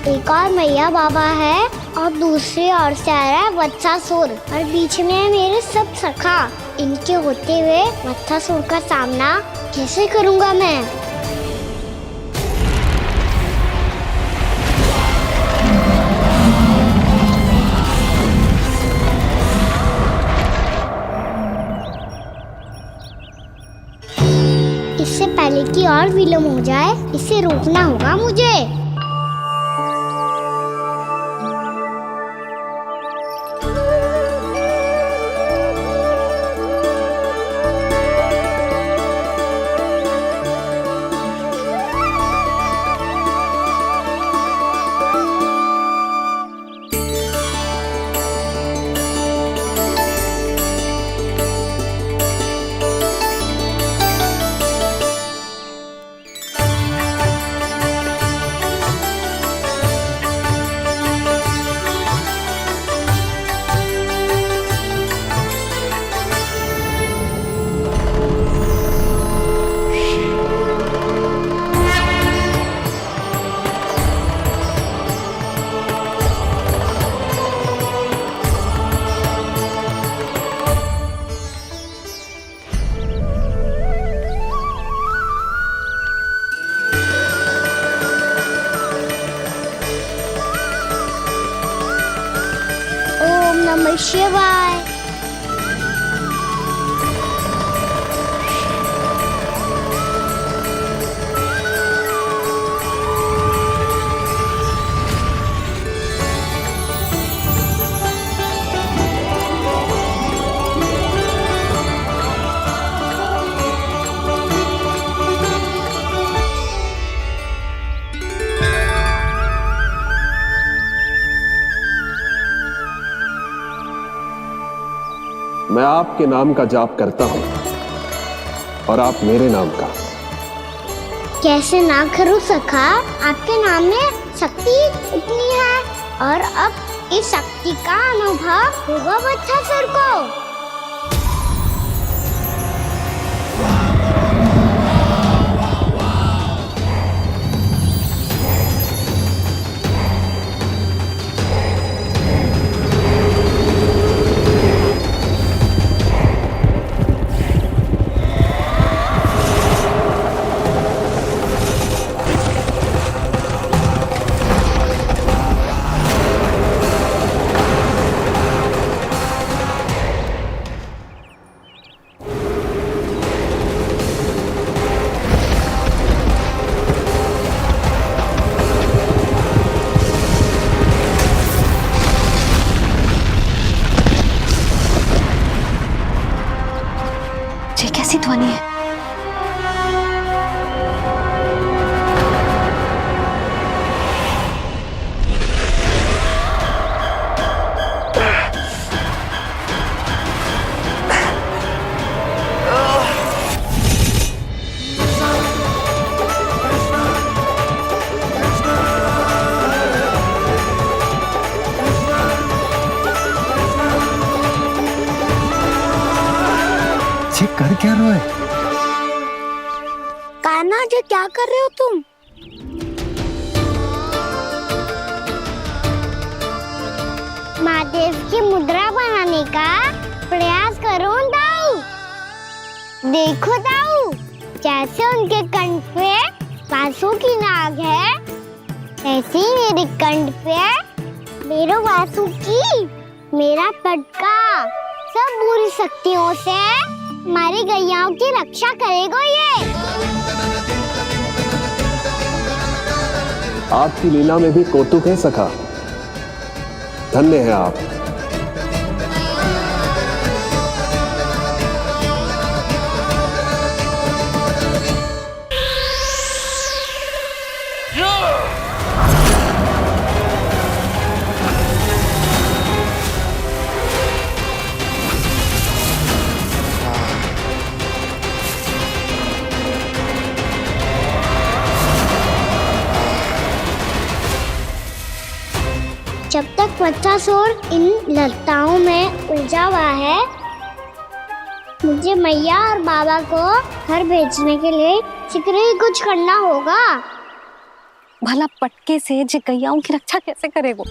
एक और मैया बाबा है और दूसरी ओर से आ रहा है वत्सासुर, और बीच में है मेरे सब सखा। इनके होते हुए वत्सासुर का सामना कैसे करूंगा मैं? इससे पहले कि और विलम्ब हो जाए, इसे रोकना होगा मुझे। शिवाय। मैं आपके नाम का जाप करता हूं और आप मेरे नाम का। कैसे ना करूं सखा, आपके नाम में शक्ति इतनी है और अब इस शक्ति का अनुभव होगा बच्चासुर को। ये कैसी ध्वनि है? कर क्या रहे हो? कान्हा जी क्या कर रहे हो तुम? महादेव की मुद्रा बनाने का प्रयास करो दाऊ। देखो दाऊ, जैसे उनके कंठ पे वासु की नाग है, ऐसे ही मेरे कंठ पे मेरे वासु की मेरा पटका सब बुरी शक्तियों से हमारी गैयाओं की रक्षा करेगा ये। आपकी लीला में भी कौतुक है सखा, धन्य है आप। जब तक बच्चासुर इन लताओं में उलझा हुआ है, मुझे मैया और बाबा को घर भेजने के लिए शीघ्र ही कुछ करना होगा। भला पटके से जे गैयाओं की रक्षा कैसे करेगो?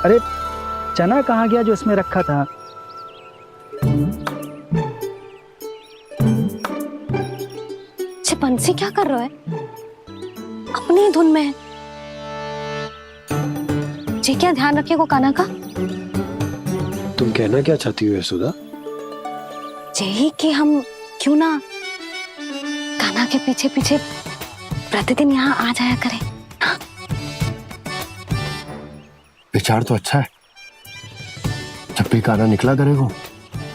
अरे चना कहाँ गया जो इसमें रखा था? जे बंसी क्या कर रहा है? अपनी धुन में है। जी क्या ध्यान रखिएगा कान्हा का। तुम कहना क्या चाहती हो यशोदा? यही कि हम क्यों ना कान्हा के पीछे पीछे प्रतिदिन यहाँ आ जाया करें। विचार तो अच्छा है। जब भी कान्हा निकला करेगा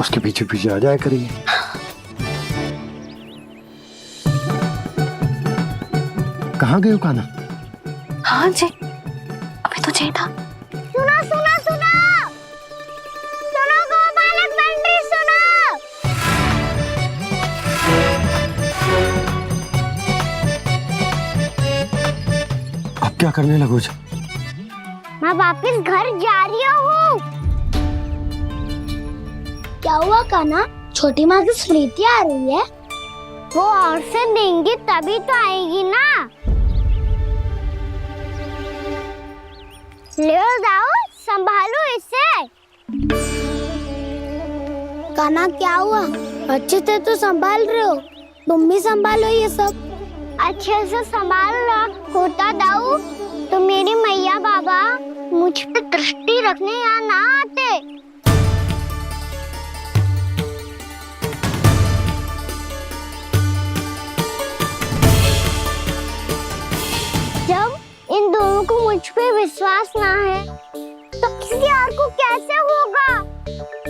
उसके पीछे पीछे आ जाया करेंगे। कहाँ गए हो कान्हा? हाँ जी, अभी तो चाहिए था। सुनो सुनो सुनो सुनो गोपालक बंटी सुनो। अब क्या करने लगो? मैं वापस घर जा रही हूँ। क्या हुआ कान्हा? छोटी माँ की स्मृति आ रही है। वो और से देंगी तभी तो आएगी ना। ले जाओ, संभालो इसे। कान्हा क्या हुआ? अच्छे से तो संभाल रहे हो, तुम भी संभालो ये सब। अच्छे से संभालना होता दाऊ तो मेरी मैया बाबा मुझ पे दृष्टि रखने यहाँ ना आते। जब इन दोनों को मुझ पे विश्वास ना है तो किसी और को कैसे होगा?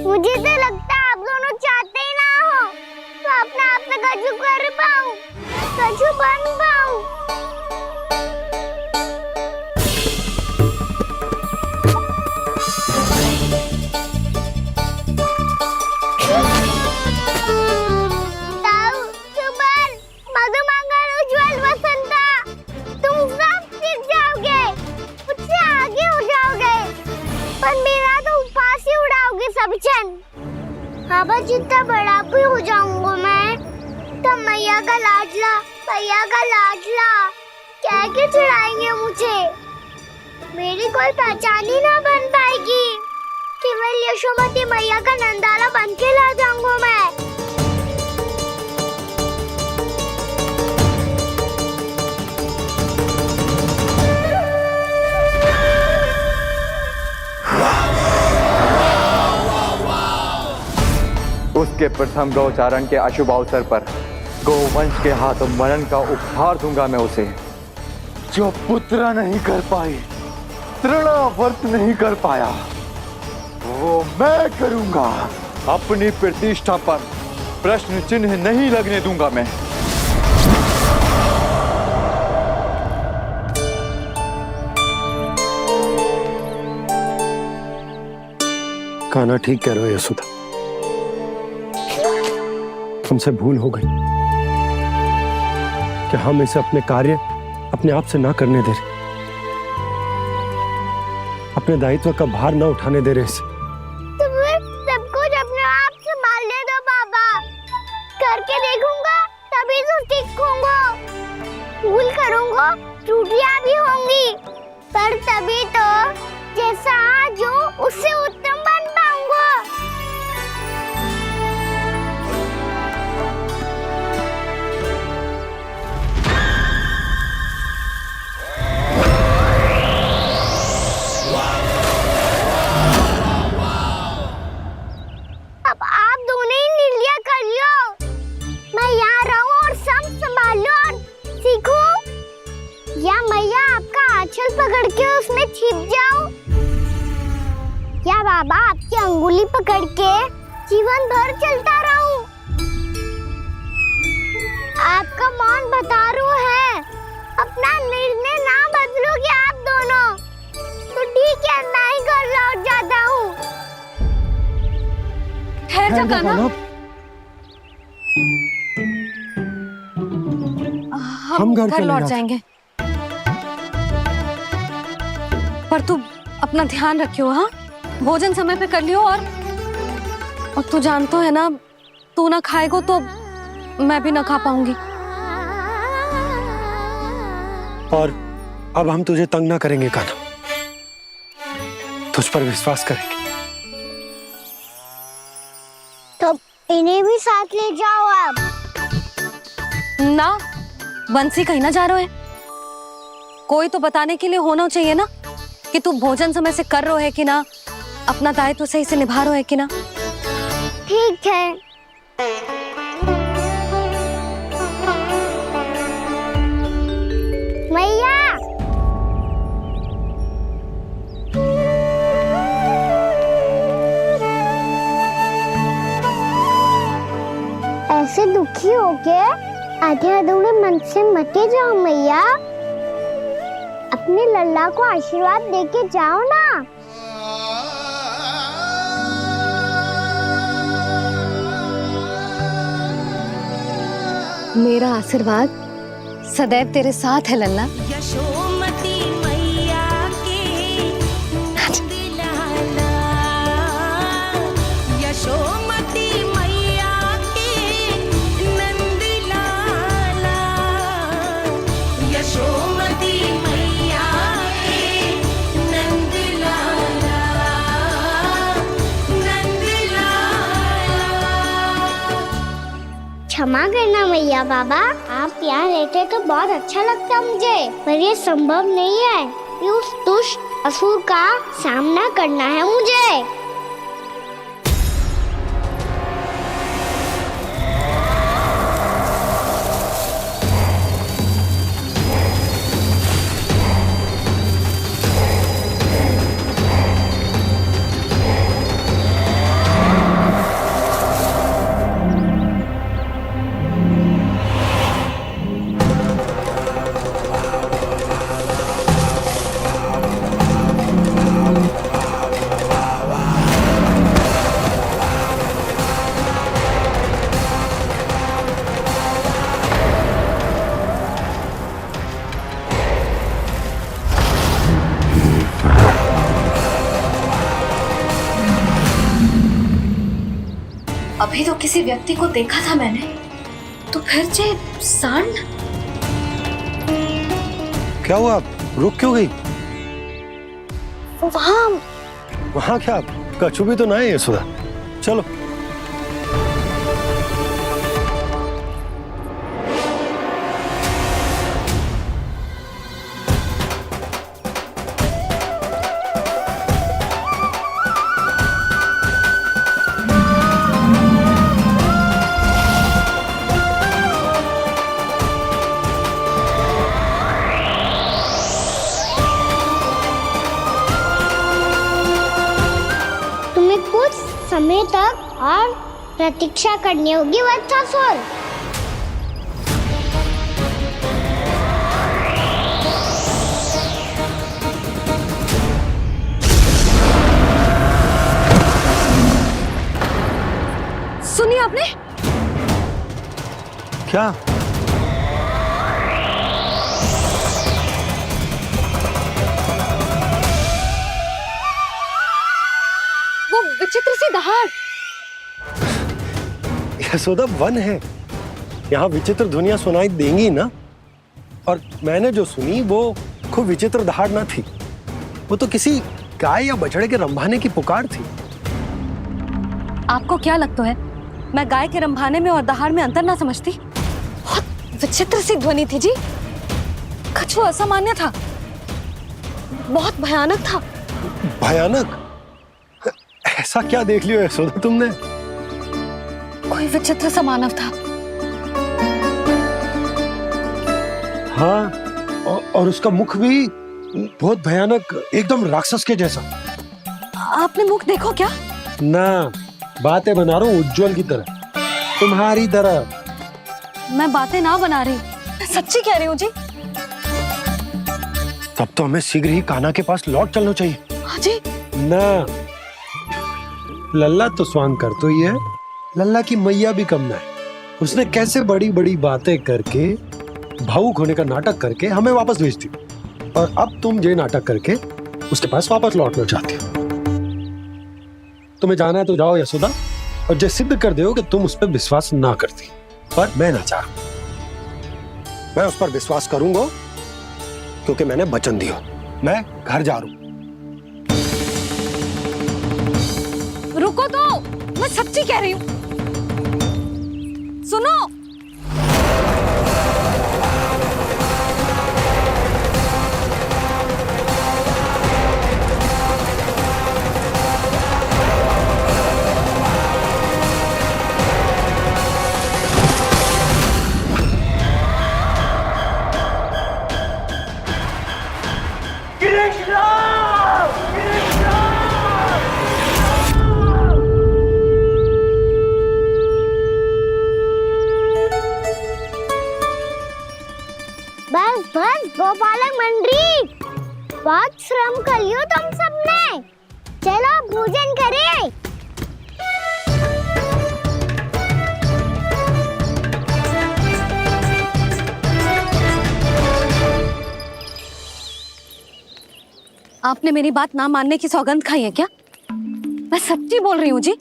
मुझे तो लगता है आप दोनों चाहते ही ना हो तो अपने आप में गजू कर पाऊं, गजू बन पाऊं। ताऊ, सुबल, मधुमंगल, उज्जवल, वसंता, तुम सब सीख जाओगे, मुझसे आगे हो जाओगे, पर मेरा तो उपवास ही उड़ाओगे सब जन। बाबा जितना बड़ा भी हो जाऊंगा मैं, तब मैया का लाडला, भैया का लाडला कह के चिढ़ाएंगे मुझे। मेरी कोई पहचान ही ना बन पाएगी, केवल यशोमती मैया का नंदाला बन के ला जाऊंगा मैं। उसके प्रथम गौचारण के अशुभ अवसर पर गोवंश के हाथों मरण का उपहार दूंगा मैं उसे। जो पुत्र नहीं कर पाई, तृणावर्त नहीं कर पाया, वो मैं करूंगा। अपनी प्रतिष्ठा पर प्रश्न चिन्ह नहीं लगने दूंगा मैं। कान्हा ठीक कह रहे हो यशोदा, हमसे भूल हो गई कि हम इसे अपने कार्य अपने आप से ना करने दे रहे, अपने दायित्व का भार ना उठाने दे रहे इसे। तो फिर सब कुछ अपने आप संभालने दो बाबा, करके देखूंगा तभी तो सीखूंगा। भूल करूंगा, त्रुटियां भी होंगी, पर तभी तो जैसा आज हूँ उससे उत्तम बन पाऊंगा। अब आप दोनों ही निर्णय कर लो, मैं यहाँ रहूं और सब संभालूं और सीखूं, या मैया आपका आंचल पकड़ के उसमें छिप जाऊं, या बाबा आपकी अंगुली पकड़ के जीवन भर चलता रहूं। आपका मौन बतारू है, अपना निर्णय ना बदलोगे आप दोनों तो ठीक है, मैं ही घर लौट जाता हूँ। ठहर जा कान्हा, हम घर लौट जाएंगे, पर तू अपना ध्यान रखियो। हाँ, भोजन समय पे कर लियो, और तू जानतो है ना, तू ना खाएगो तो मैं भी ना खा पाऊंगी। और अब हम तुझे तंग ना करेंगे कान्हा, तुझ पर विश्वास करेंगे। तो इन्हें भी साथ ले जाओ आप। ना, बंसी कहीं ना जा रहे है, कोई तो बताने के लिए होना चाहिए ना कि तू भोजन समय से कर रहे है कि ना, अपना दायित्व सही से निभा रहे है कि ना। ठीक है। मैया, ऐसे दुखी हो के आधे अधूरे मन से मत जाओ मैया, अपने लल्ला को आशीर्वाद देके जाओ ना। मेरा आशीर्वाद सदैव तेरे साथ है लल्ला। यशोमती मैया के नंद लाला, यशोमती मैया के नंद लाला, यशोमती मैया के नंद लाला, नंद लाला। क्षमा करना मैया बाबा, आप यहाँ रहते तो बहुत अच्छा लगता मुझे, पर ये संभव नहीं है। ये उस दुष्ट असुर का सामना करना है मुझे। अभी तो किसी व्यक्ति को देखा था मैंने, तो फिर जे सांड। क्या हुआ, रुक क्यों गई? वहाँ क्या, कछु भी तो ना है यशोदा। चलो। समय तक और प्रतीक्षा करनी होगी वत्सासुर। सुनिए आपने क्या? वो विचित्र सी दहाड़। यशोदा, वन है, यहाँ विचित्र ध्वनियां सुनाई देंगी ना। और मैंने जो सुनी वो खूब विचित्र दहाड़ ना थी, वो तो किसी गाय या बछड़े के रंभाने की पुकार थी। आपको क्या लगता है मैं गाय के रंभाने में और दहाड़ में अंतर ना समझती? बहुत विचित्र सी ध्वनि थी जी, कछु असामान्य था, बहुत भयानक था। भयानक? ऐसा क्या देख लियो यशोदा तुमने? कोई विचित्र सा मानव था। हाँ, और उसका मुख भी बहुत भयानक, एकदम राक्षस के जैसा। आपने मुख देखो क्या? ना, बातें बना रहा हूँ उज्जवल की तरह, तुम्हारी तरह। मैं बातें ना बना रही, मैं सच्ची कह रही हूँ जी। तब तो हमें शीघ्र ही कान्हा के पास लौट चलना चाहिए। हाँ जी। ना, लल्ला तो स्वांग कर तो ही है, लल्ला की मैया भी कम ना है। उसने कैसे बड़ी बड़ी बातें करके, भावुक होने का नाटक करके हमें वापस भेज दी, और अब तुम ये नाटक करके उसके पास वापस लौटना चाहती हो। तुम्हें जाना है तो जाओ यशोदा, और जो सिद्ध कर दो कि तुम उस पर विश्वास ना करती। पर मैं ना चाह, मैं उस पर विश्वास करूंगा क्योंकि मैंने वचन दिया। मैं घर जा रहा हूं। रुको तो, मैं सच्ची कह रही हूँ। सुनो, बस बस गोपालक मंडली, बहुत श्रम कर लियो तुम सबने। चलो भोजन करें। आपने मेरी बात ना मानने की सौगंध खाई है क्या? मैं सच्ची बोल रही हूँ जी।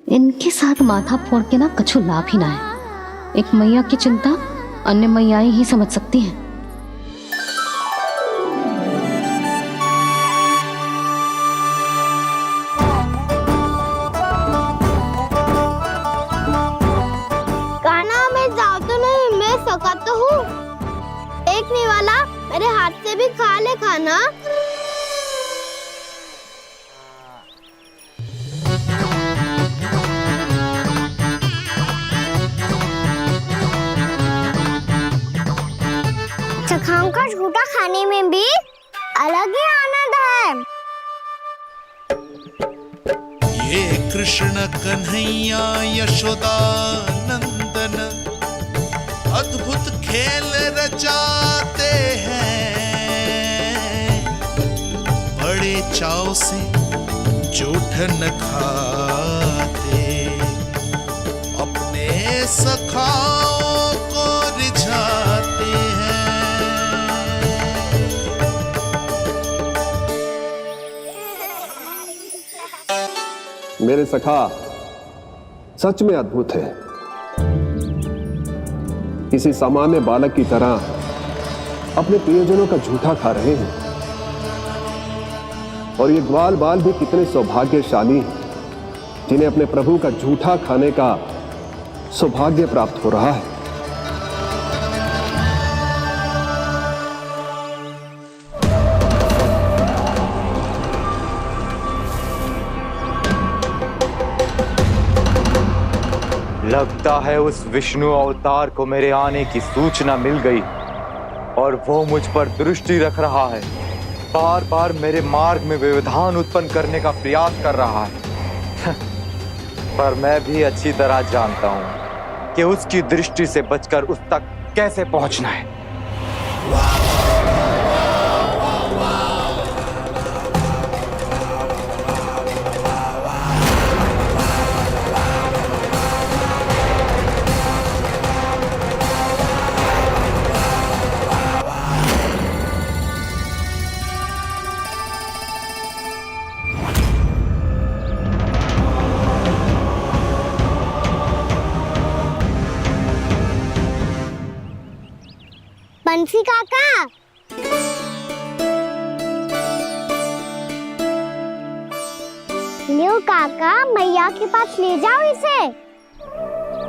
इनके साथ माथा फोड़ के ना कछु लाभ ही ना है। एक मैया की चिंता अन्य मैयाएं ही समझ सकती हैं। एक नहीं वाला, मेरे हाथ से भी खा ले खाना। चखाओं का झूठा खाने में भी अलग ही आनंद है। ये कृष्ण कन्हैया यशोदा नंदन अद्भुत खेल रचाते हैं, बड़े चाव से जूठ न खाते, अपने सखाओं को रिझाते हैं। मेरे सखा सच में अद्भुत है। किसी सामान्य बालक की तरह अपने प्रियजनों का झूठा खा रहे हैं, और ये ग्वाल बाल भी कितने सौभाग्यशाली हैं जिन्हें अपने प्रभु का झूठा खाने का सौभाग्य प्राप्त हो रहा है। लगता है उस विष्णु अवतार को मेरे आने की सूचना मिल गई और वो मुझ पर दृष्टि रख रहा है। बार बार मेरे मार्ग में व्यवधान उत्पन्न करने का प्रयास कर रहा है। पर मैं भी अच्छी तरह जानता हूं कि उसकी दृष्टि से बचकर उस तक कैसे पहुंचना है। बंसी काका, लियो काका, मैया के पास ले जाओ इसे।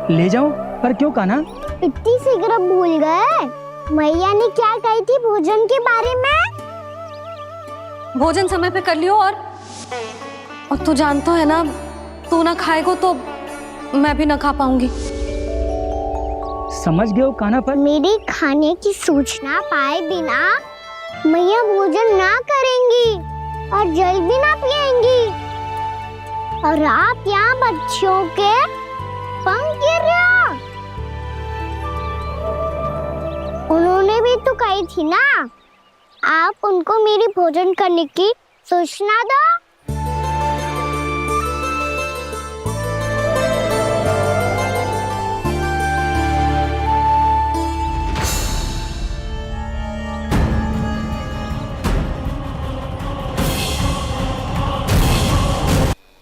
ले जाओ? पर क्यों कान्हा? इतनी शीघ्र भूल गए? मैया ने क्या कही थी भोजन के बारे में? भोजन समय पे कर लियो, और तू जानता है ना, तू ना खाएगा तो मैं भी ना खा पाऊंगी। समझ गए हो कान्हा? पर मेरे खाने की सूचना पाए बिना मैया भोजन ना करेंगी और जल भी ना पिएंगी, और आप यहाँ बच्चों के पंख गिर रहे हो। उन्होंने भी तो कही थी ना, आप उनको मेरी भोजन करने की सूचना दो।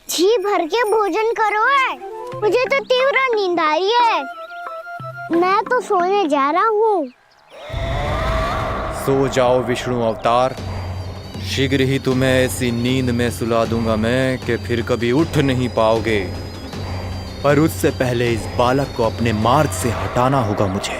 जी भर के भोजन करो है, मुझे तो तीव्र नींद आ रही है। मैं तो सोने जा रहा हूँ। सो जाओ विष्णु अवतार, शीघ्र ही तुम्हें ऐसी नींद में सुला दूंगा मैं कि फिर कभी उठ नहीं पाओगे। पर उससे पहले इस बालक को अपने मार्ग से हटाना होगा मुझे।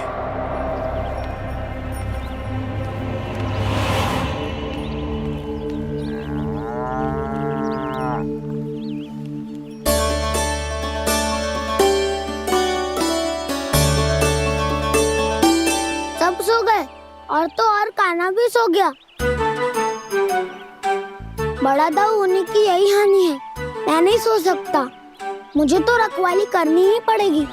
सब सो गए, और तो और कान्हा भी सो गया। बड़ा दाऊ होने की यही हानि है, मैं नहीं सो सकता, मुझे तो रखवाली करनी ही पड़ेगी।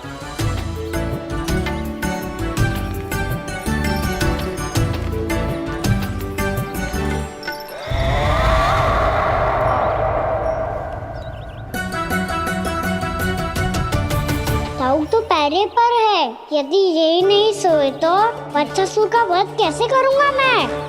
दाऊ तो पैरे पर है, यदि ये नहीं सोए तो बच्चासुर का वध कैसे करूंगा मैं?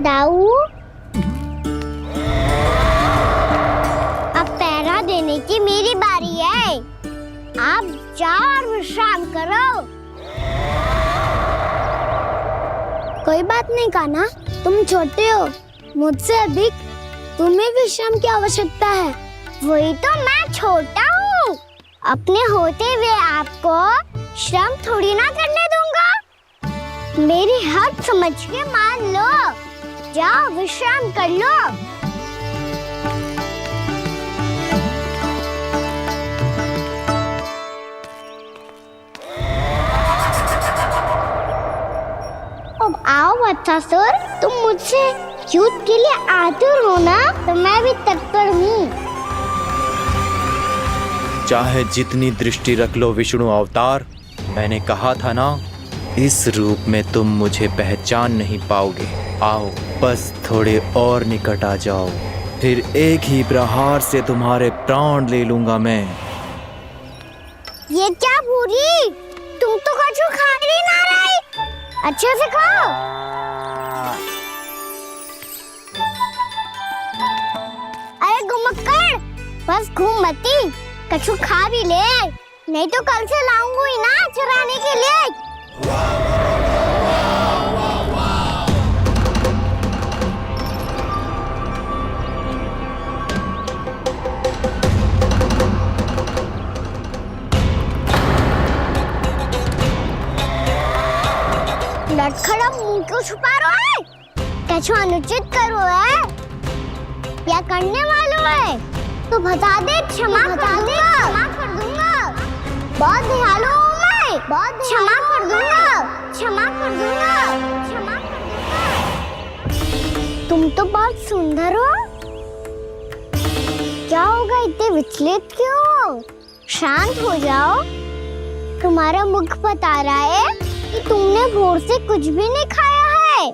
दाऊ जाओ और विश्राम करो। कोई बात नहीं कान्हा, तुम छोटे हो, मुझसे अधिक तुम्हें विश्राम की आवश्यकता है। वही तो मैं छोटा हूँ, अपने होते हुए आपको श्रम थोड़ी ना करने दूंगा। मेरी हद समझ के मान लो, जाओ विश्राम कर लो। अब आओ वत्सासुर, तुम मुझसे युद्ध के लिए आतुर हो ना, तो मैं भी तत्पर हूँ। चाहे जितनी दृष्टि रख लो विष्णु अवतार, मैंने कहा था ना, इस रूप में तुम मुझे पहचान नहीं पाओगे। आओ बस थोड़े और निकट आ जाओ, फिर एक ही प्रहार से तुम्हारे प्राण ले लूंगा मैं। ये क्या भूरी, तुम तो कछु खा ही ना रही, अच्छे से खाओ। अरे घुमक्कड़, बस घूम मती, कछु खा भी ले, नहीं तो कल से लाऊंगी ही ना चुराने के लिए। लटखड़ा मुंह क्यों छुपा रहा है? कछु अनुचित करो है या करने वालों है तो बता दे, क्षमा कर दूंगा। बहुत दयालु हूँ मैं, बहुत क्षमा कर दूंगा। तुम तो बहुत सुंदर हो, क्या होगा, इतने विचलित क्यों हो? शांत हो जाओ, तुम्हारा मुख बता रहा है कि तुमने भोर से कुछ भी नहीं खाया है,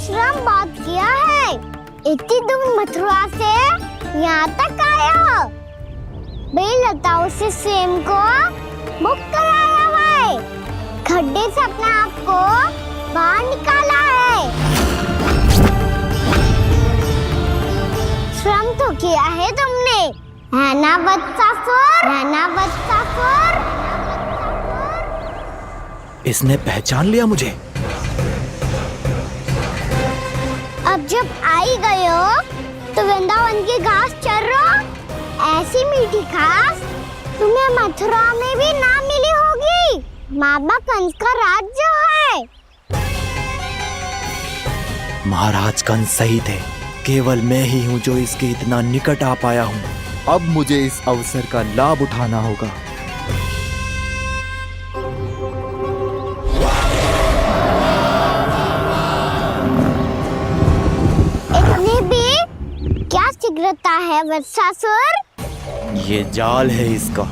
श्रम बात किया है, इतनी दूर मथुरा से यहाँ तक आया हो, बेलताओं से सेम को मुक्त कराया हुआ है, खड्डे से अपने आप को बाहर निकाला है, श्रम तो किया है तुमने, है ना वत्सासुर? इसने पहचान लिया मुझे। अब जब आई गए हो तो वृंदावन की घास चर रहो, ऐसी मीठी घास तुम्हें मथुरा में भी ना मिली होगी। मामा कंस का राज्य है। महाराज कंस सही थे, केवल मैं ही हूँ जो इसके इतना निकट आ पाया हूँ। अब मुझे इस अवसर का लाभ उठाना होगा। इतनी भी क्या शीघ्रता है वत्सासुर? ये जाल है इसका,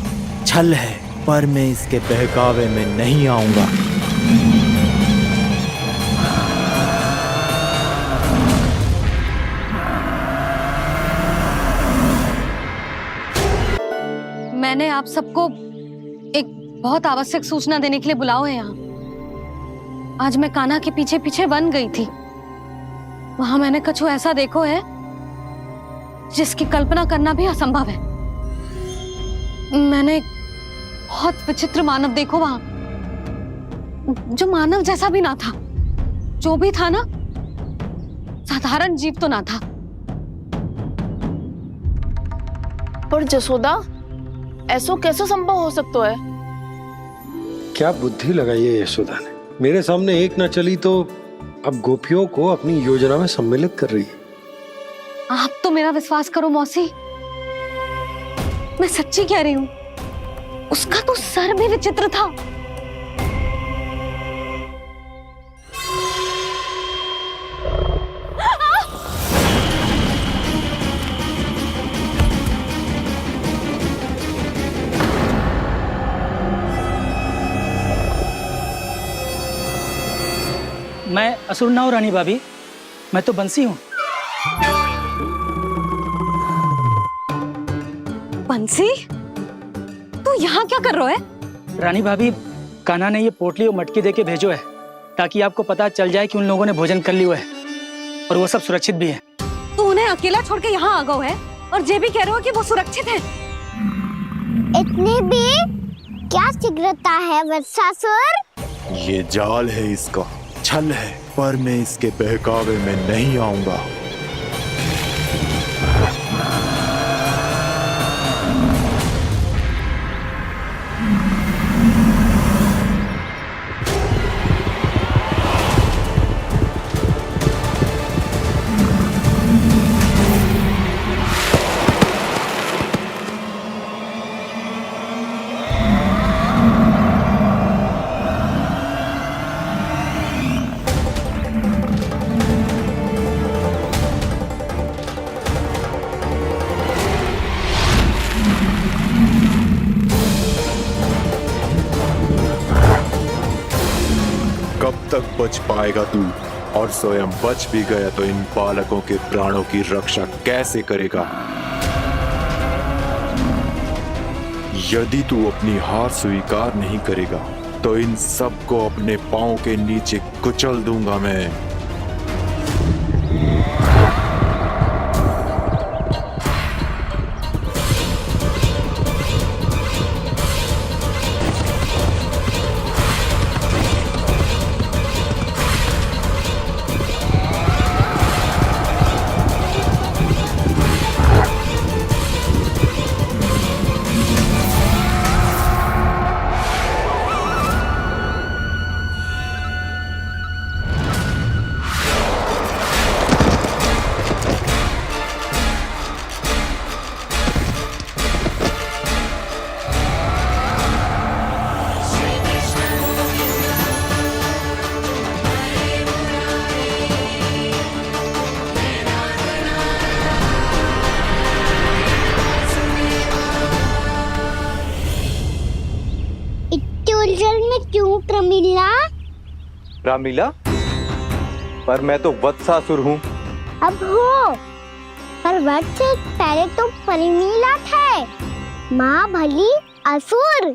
छल है, पर मैं इसके बहकावे में नहीं आऊंगा। मैंने आप सबको एक बहुत आवश्यक सूचना देने के लिए बुलाओ है यहाँ। आज मैं कान्हा के पीछे पीछे वन गई थी, वहां मैंने कछु ऐसा देखो है जिसकी कल्पना करना भी असंभव है। मैंने एक बहुत विचित्र मानव देखो वहां, जो मानव जैसा भी ना था, जो भी था ना साधारण जीव तो ना था। पर जसोदा, ऐसो कैसे संभव हो सकता है? क्या बुद्धि लगाई है यशोदा ने, मेरे सामने एक ना चली तो अब गोपियों को अपनी योजना में सम्मिलित कर रही है। आप तो मेरा विश्वास करो मौसी, मैं सच्ची कह रही हूं, उसका तो सर भी विचित्र था। मैं असुर ना हूं रानी भाभी, मैं तो बंसी हूँ। बंसी, तू यहाँ क्या कर रहा है? रानी भाभी, कान्हा ने ये पोटली और मटकी देके भेजो है ताकि आपको पता चल जाए कि उन लोगों ने भोजन कर लिया है और वो सब सुरक्षित भी है। तू उन्हें अकेला छोड़ के यहाँ आ गया है और ये भी कह रहे हो कि वो सुरक्षित है। इतनी भी क्या शीघ्रता है वत्सासुर? ये जाल है इसका, छल है, पर मैं इसके बहकावे में नहीं आऊंगा। कब तक बच पाएगा तू? और स्वयं बच भी गया तो इन बालकों के प्राणों की रक्षा कैसे करेगा? यदि तू अपनी हार स्वीकार नहीं करेगा तो इन सबको अपने पांव के नीचे कुचल दूंगा मैं। उलझन में क्यों प्रमिला? रामीला, पर मैं तो वत्सासुर हूँ। अब हो, पर वट से पहले तो प्रमिला थे, माँ भली असुर।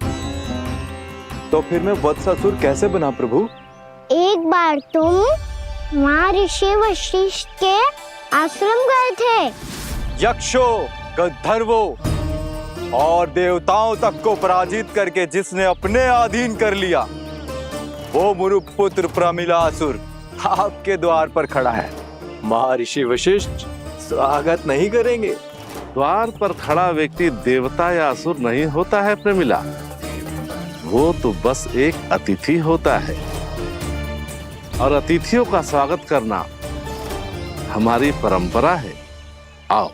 तो फिर मैं वत्सासुर कैसे बना प्रभु? एक बार तुम वहाँ ऋषि वशिष्ठ के आश्रम गए थे। यक्षो, गंधर्वों और देवताओं तक को पराजित करके जिसने अपने अधीन कर लिया, वो मुरुप पुत्र प्रमिलासुर आपके द्वार पर खड़ा है। महर्षि वशिष्ठ स्वागत नहीं करेंगे। द्वार पर खड़ा व्यक्ति देवता या असुर नहीं होता है प्रमिला, वो तो बस एक अतिथि होता है, और अतिथियों का स्वागत करना हमारी परंपरा है। आओ।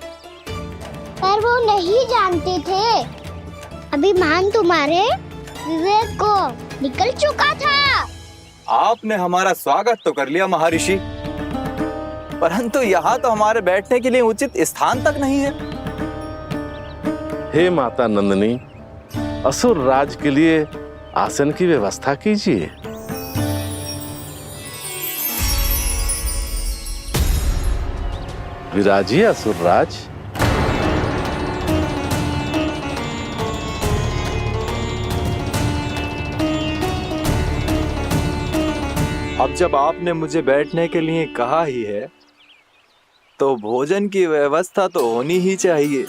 पर वो नहीं जानते थे, अभिमान तुम्हारे विवेक को निकल चुका था। आपने हमारा स्वागत तो कर लिया महर्षि, परंतु यहाँ तो हमारे बैठने के लिए उचित स्थान तक नहीं है। हे माता नंदिनी, असुर राज के लिए आसन की व्यवस्था कीजिए। विराजिए असुर राज। अब जब आपने मुझे बैठने के लिए कहा ही है, तो भोजन की व्यवस्था तो होनी ही चाहिए।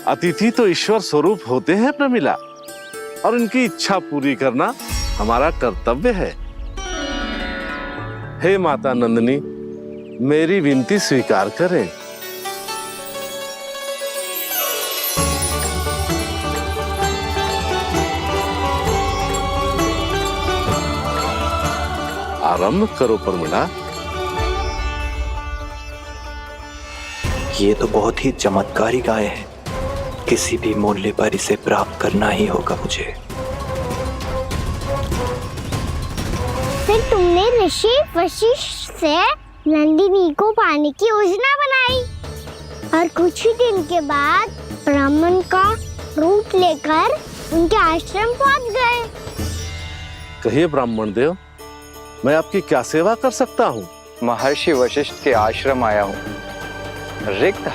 अतिथि तो ईश्वर स्वरूप होते हैं प्रमिला, और उनकी इच्छा पूरी करना हमारा कर्तव्य है। हे माता नंदिनी, मेरी विनती स्वीकार करें। आरंभ करो प्रमिला। ये तो बहुत ही चमत्कारी गाय है, किसी भी मूल्य पर इसे प्राप्त करना ही होगा मुझे। फिर तुमने ऋषि वशिष्ठ से नंदिनी को पाने की योजना बनाई, और कुछ ही दिन के बाद ब्राह्मण का रूप लेकर उनके आश्रम पहुंच गए। कहिए ब्राह्मण देव, मैं आपकी क्या सेवा कर सकता हूँ? महर्षि वशिष्ठ के आश्रम आया हूँ। रिक्त